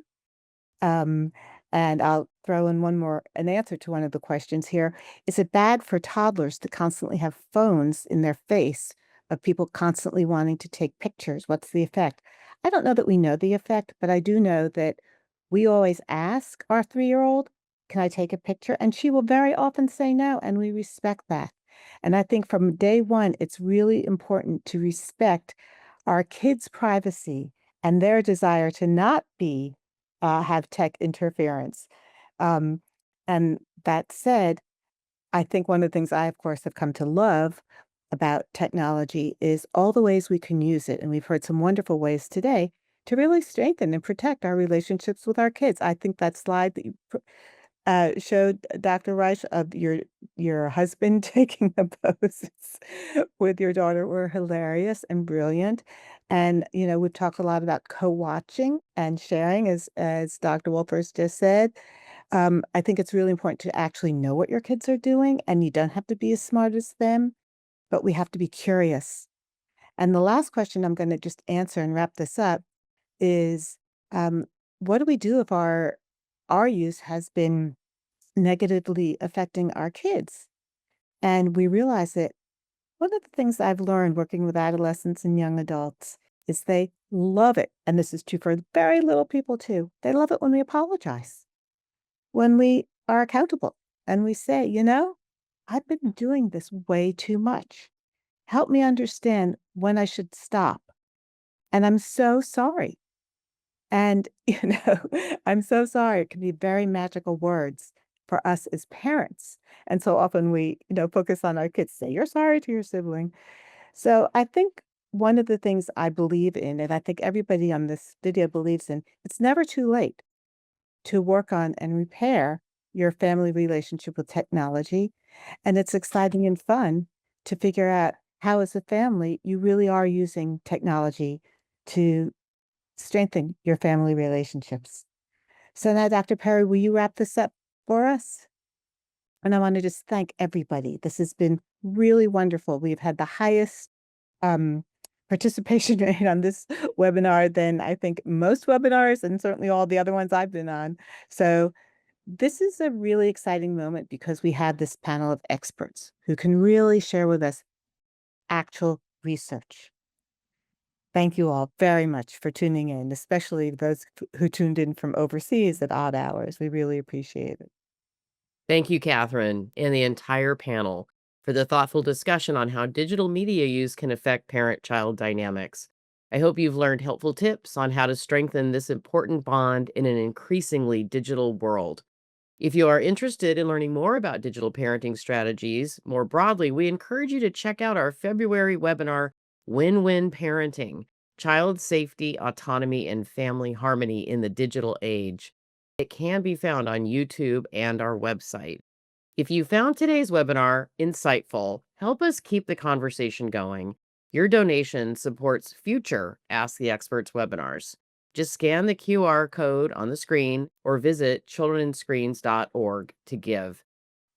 Um, and I'll throw in an answer to one of the questions here. Is it bad for toddlers to constantly have phones in their face of people constantly wanting to take pictures? What's the effect? I don't know that we know the effect, but I do know that we always ask our 3-year-old, can I take a picture? And she will very often say no, and we respect that. And I think from day one, it's really important to respect our kids' privacy and their desire to not have tech interference. Um, and that said, I think one of the things I, of course, have come to love about technology is all the ways we can use it. And we've heard some wonderful ways today to really strengthen and protect our relationships with our kids. I think that slide that you showed Dr. Reich of your husband taking the poses with your daughter were hilarious and brilliant. And we've talked a lot about co-watching and sharing, as Dr. Wolfers just said. I think it's really important to actually know what your kids are doing, and you don't have to be as smart as them, but we have to be curious. And the last question I'm going to just answer and wrap this up is, um, what do we do if our use has been negatively affecting our kids? And we realize that one of the things I've learned working with adolescents and young adults is they love it. And this is true for very little people too. They love it when we apologize, when we are accountable and we say, I've been doing this way too much. Help me understand when I should stop. And I'm so sorry. And, I'm so sorry. It can be very magical words for us as parents. And so often we, focus on our kids, say you're sorry to your sibling. So I think one of the things I believe in, and I think everybody on this video believes in, it's never too late to work on and repair your family relationship with technology. And it's exciting and fun to figure out how, as a family, you really are using technology to strengthen your family relationships. So now, Dr. Perry, will you wrap this up for us? And I want to just thank everybody. This has been really wonderful. We've had the highest um, participation rate on this webinar than I think most webinars, and certainly all the other ones I've been on. So this is a really exciting moment because we have this panel of experts who can really share with us actual research. Thank you all very much for tuning in, especially those who tuned in from overseas at odd hours. We really appreciate it. Thank you, Catherine, and the entire panel for the thoughtful discussion on how digital media use can affect parent-child dynamics. I hope you've learned helpful tips on how to strengthen this important bond in an increasingly digital world. If you are interested in learning more about digital parenting strategies more broadly, we encourage you to check out our February webinar, Win-Win Parenting: Child Safety, Autonomy, and Family Harmony in the Digital Age. It can be found on YouTube and our website. If you found today's webinar insightful, help us keep the conversation going. Your donation supports future Ask the Experts webinars. Just scan the QR code on the screen or visit childrenandscreens.org to give.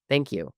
Thank you.